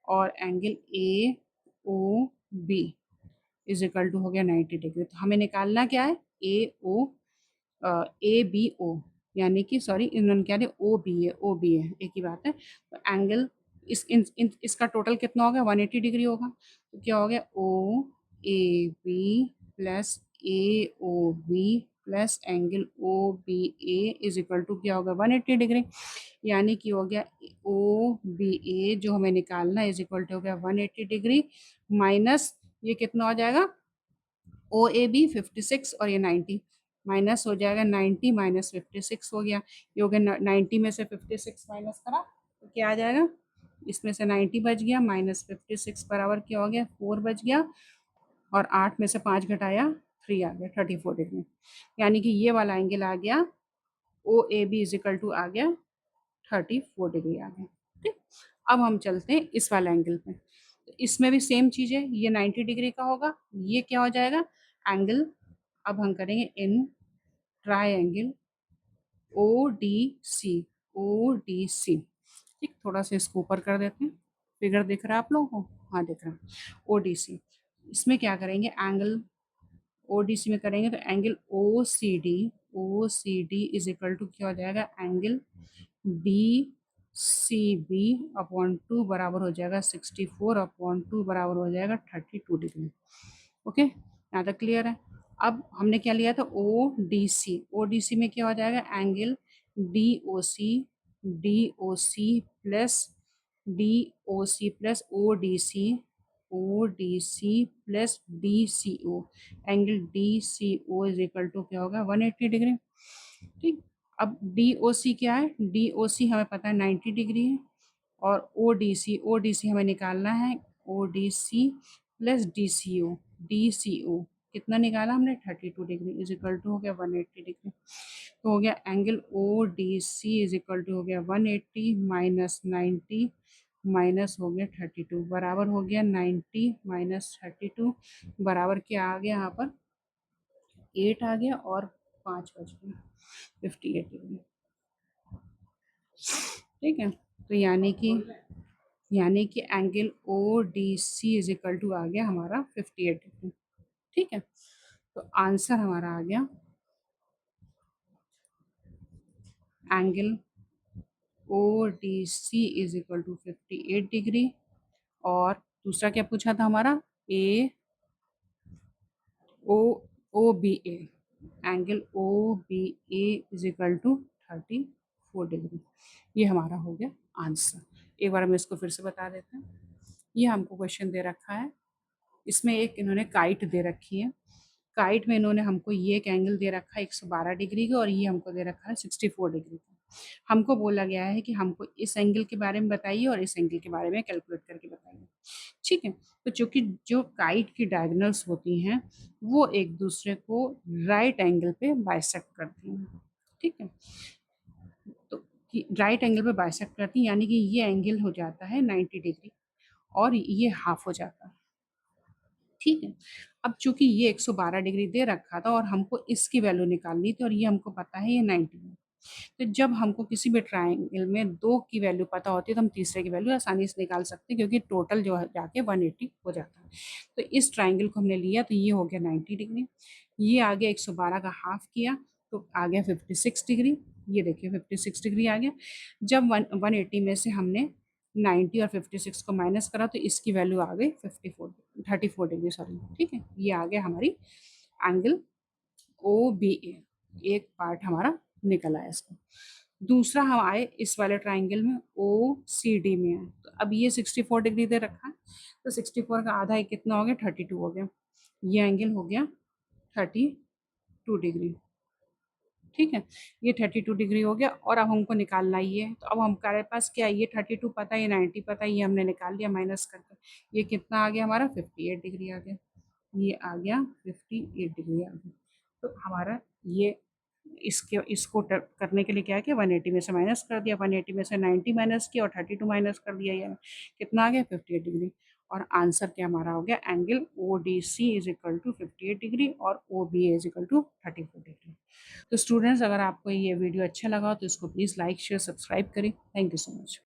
और angle A O B is equal to हो गया 90 डिग्री। तो हमें निकालना क्या है, ए बी ओ, यानी कि सॉरी इन्होंने क्या दिया, ओ बी है, एक ही बात है। तो एंगल इसका टोटल कितना हो गया 180 डिग्री होगा। तो क्या हो गया O A B plus A O B plus angle O B A is equal to क्या होगा 180 डिग्री। यानी कि हो गया ओ बी ए जो हमें निकालना है इज इक्वल टू हो गया 180 डिग्री माइनस ये कितना हो जाएगा ओ ए बी 56 और ये 90, माइनस हो जाएगा 90 माइनस 56 हो गया। ये हो गया 90 में से 56 माइनस करा तो क्या आ जाएगा, इसमें से 90 बच गया माइनस 56 बराबर क्या हो गया 4 बच गया, और 8 में से 5 घटाया 3 आ गया 34 डिग्री। यानी कि ये वाला एंगल आ गया O A B is equal to आ गया 34 डिग्री आ गया। ठीक, अब हम चलते हैं इस वाले एंगल पे। तो इसमें भी सेम चीज़ है, ये 90 डिग्री का होगा, ये क्या हो जाएगा एंगल। अब हम करेंगे in triangle O D C, O D C. ठीक, थोड़ा सा इसको ऊपर कर देते हैं। फिगर दिख रहा है आप लोगों को? हाँ दिख रहा है। ओ डी सी, इसमें क्या करेंगे एंगल ओ डी सी में करेंगे तो angle O C D is equal to क्या हो जाएगा angle D C B upon 2 बराबर हो जाएगा 64 अपॉन 2 बराबर हो जाएगा 32 डिग्री। ओके, यहाँ तक क्लियर है। अब हमने क्या लिया था ओ डी सी में क्या हो जाएगा angle D O C plus O D C plus D C O, angle D C O is equal to क्या होगा 180 डिग्री। ठीक, अब डी ओ सी क्या है, डी ओ सी हमें पता है 90 डिग्री है, और ओ डी सी हमें निकालना है O D C plus D C O, कितना निकाला हमने 32 डिग्री इज इक्वल टू हो गया 180 डिग्री। तो हो गया angle O D C is equal to हो गया 180 माइनस 90 माइनस हो गया 32 बराबर हो गया 90 माइनस 32 बराबर क्या आ गया यहाँ पर 8 आ गया और 5 बच गया 58 डिग्री। ठीक है, तो यानी कि angle O D C is equal to आ गया हमारा 58 डिग्री। ठीक है, तो आंसर हमारा आ गया angle O D C is equal to 58 degree. और दूसरा क्या पूछा था हमारा A O O B A angle O B A is equal to 34 degree. ये हमारा हो गया आंसर। एक बार हम इसको फिर से बता देते हैं। ये हमको क्वेश्चन दे रखा है, इसमें एक इन्होंने काइट दे रखी है। काइट में इन्होंने हमको ये एक एंगल दे रखा है 112 डिग्री का और ये हमको दे रखा है 64 डिग्री का। हमको बोला गया है कि हमको इस एंगल के बारे में बताइए और इस एंगल के बारे में कैलकुलेट करके बताइए। ठीक है, तो चूंकि जो काइट की डायगोनल्स होती हैं वो एक दूसरे को राइट एंगल पे बाइसेक्ट करती हैं। ठीक है, तो राइट एंगल पे बाइसेक्ट करती हैं यानी कि ये एंगल हो जाता है 90 डिग्री और ये हाफ हो जाता है। ठीक है, अब चूंकि ये 112 डिग्री दे रखा था और हमको इसकी वैल्यू निकालनी थी और ये हमको पता है ये 90 है। तो जब हमको किसी भी ट्राइंगल में 2 की वैल्यू पता होती है तो हम तीसरे की वैल्यू आसानी से निकाल सकते हैं क्योंकि टोटल जो है जाके 180 हो जाता है। तो इस ट्राइंगल को हमने लिया तो ये हो गया 90 डिग्री, ये आ गया 112 का हाफ किया तो आ गया 56 डिग्री। ये देखिए 56 डिग्री आ गया। जब 180 में से हमने 90 और 56 को माइनस करा तो इसकी वैल्यू आ गई 34 डिग्री सॉरी। ठीक है, ये आ गया हमारी एंगल ओ बी ए, एक पार्ट हमारा निकल आया इसका। दूसरा हम आए इस वाले ट्राइंगल में ओ सी डी में है, तो अब ये 64 डिग्री दे रखा है तो 64 का आधा कितना हो गया 32 हो गया। ये एंगल हो गया 32 डिग्री। ठीक है, ये 32 डिग्री हो गया और अब हमको निकालना ही है। तो अब हमारे पास क्या है, ये 32 पता है, ये 90 पता है, ये हमने निकाल लिया माइनस करके। ये कितना आ गया हमारा 58 डिग्री आ गया। ये आ गया 58 डिग्री आ गया। तो हमारा ये इसको करने के लिए क्या है कि 180 में से माइनस कर दिया, 180 में से 90 माइनस किया और 32 माइनस कर दिया। ये कितना आ गया 58 डिग्री। और आंसर क्या हमारा हो गया angle O D C is equal to 58 degree और O B is equal to 34 degree. तो स्टूडेंट्स, अगर आपको ये वीडियो अच्छा लगा तो इसको प्लीज़ लाइक शेयर सब्सक्राइब करें। Thank you so much.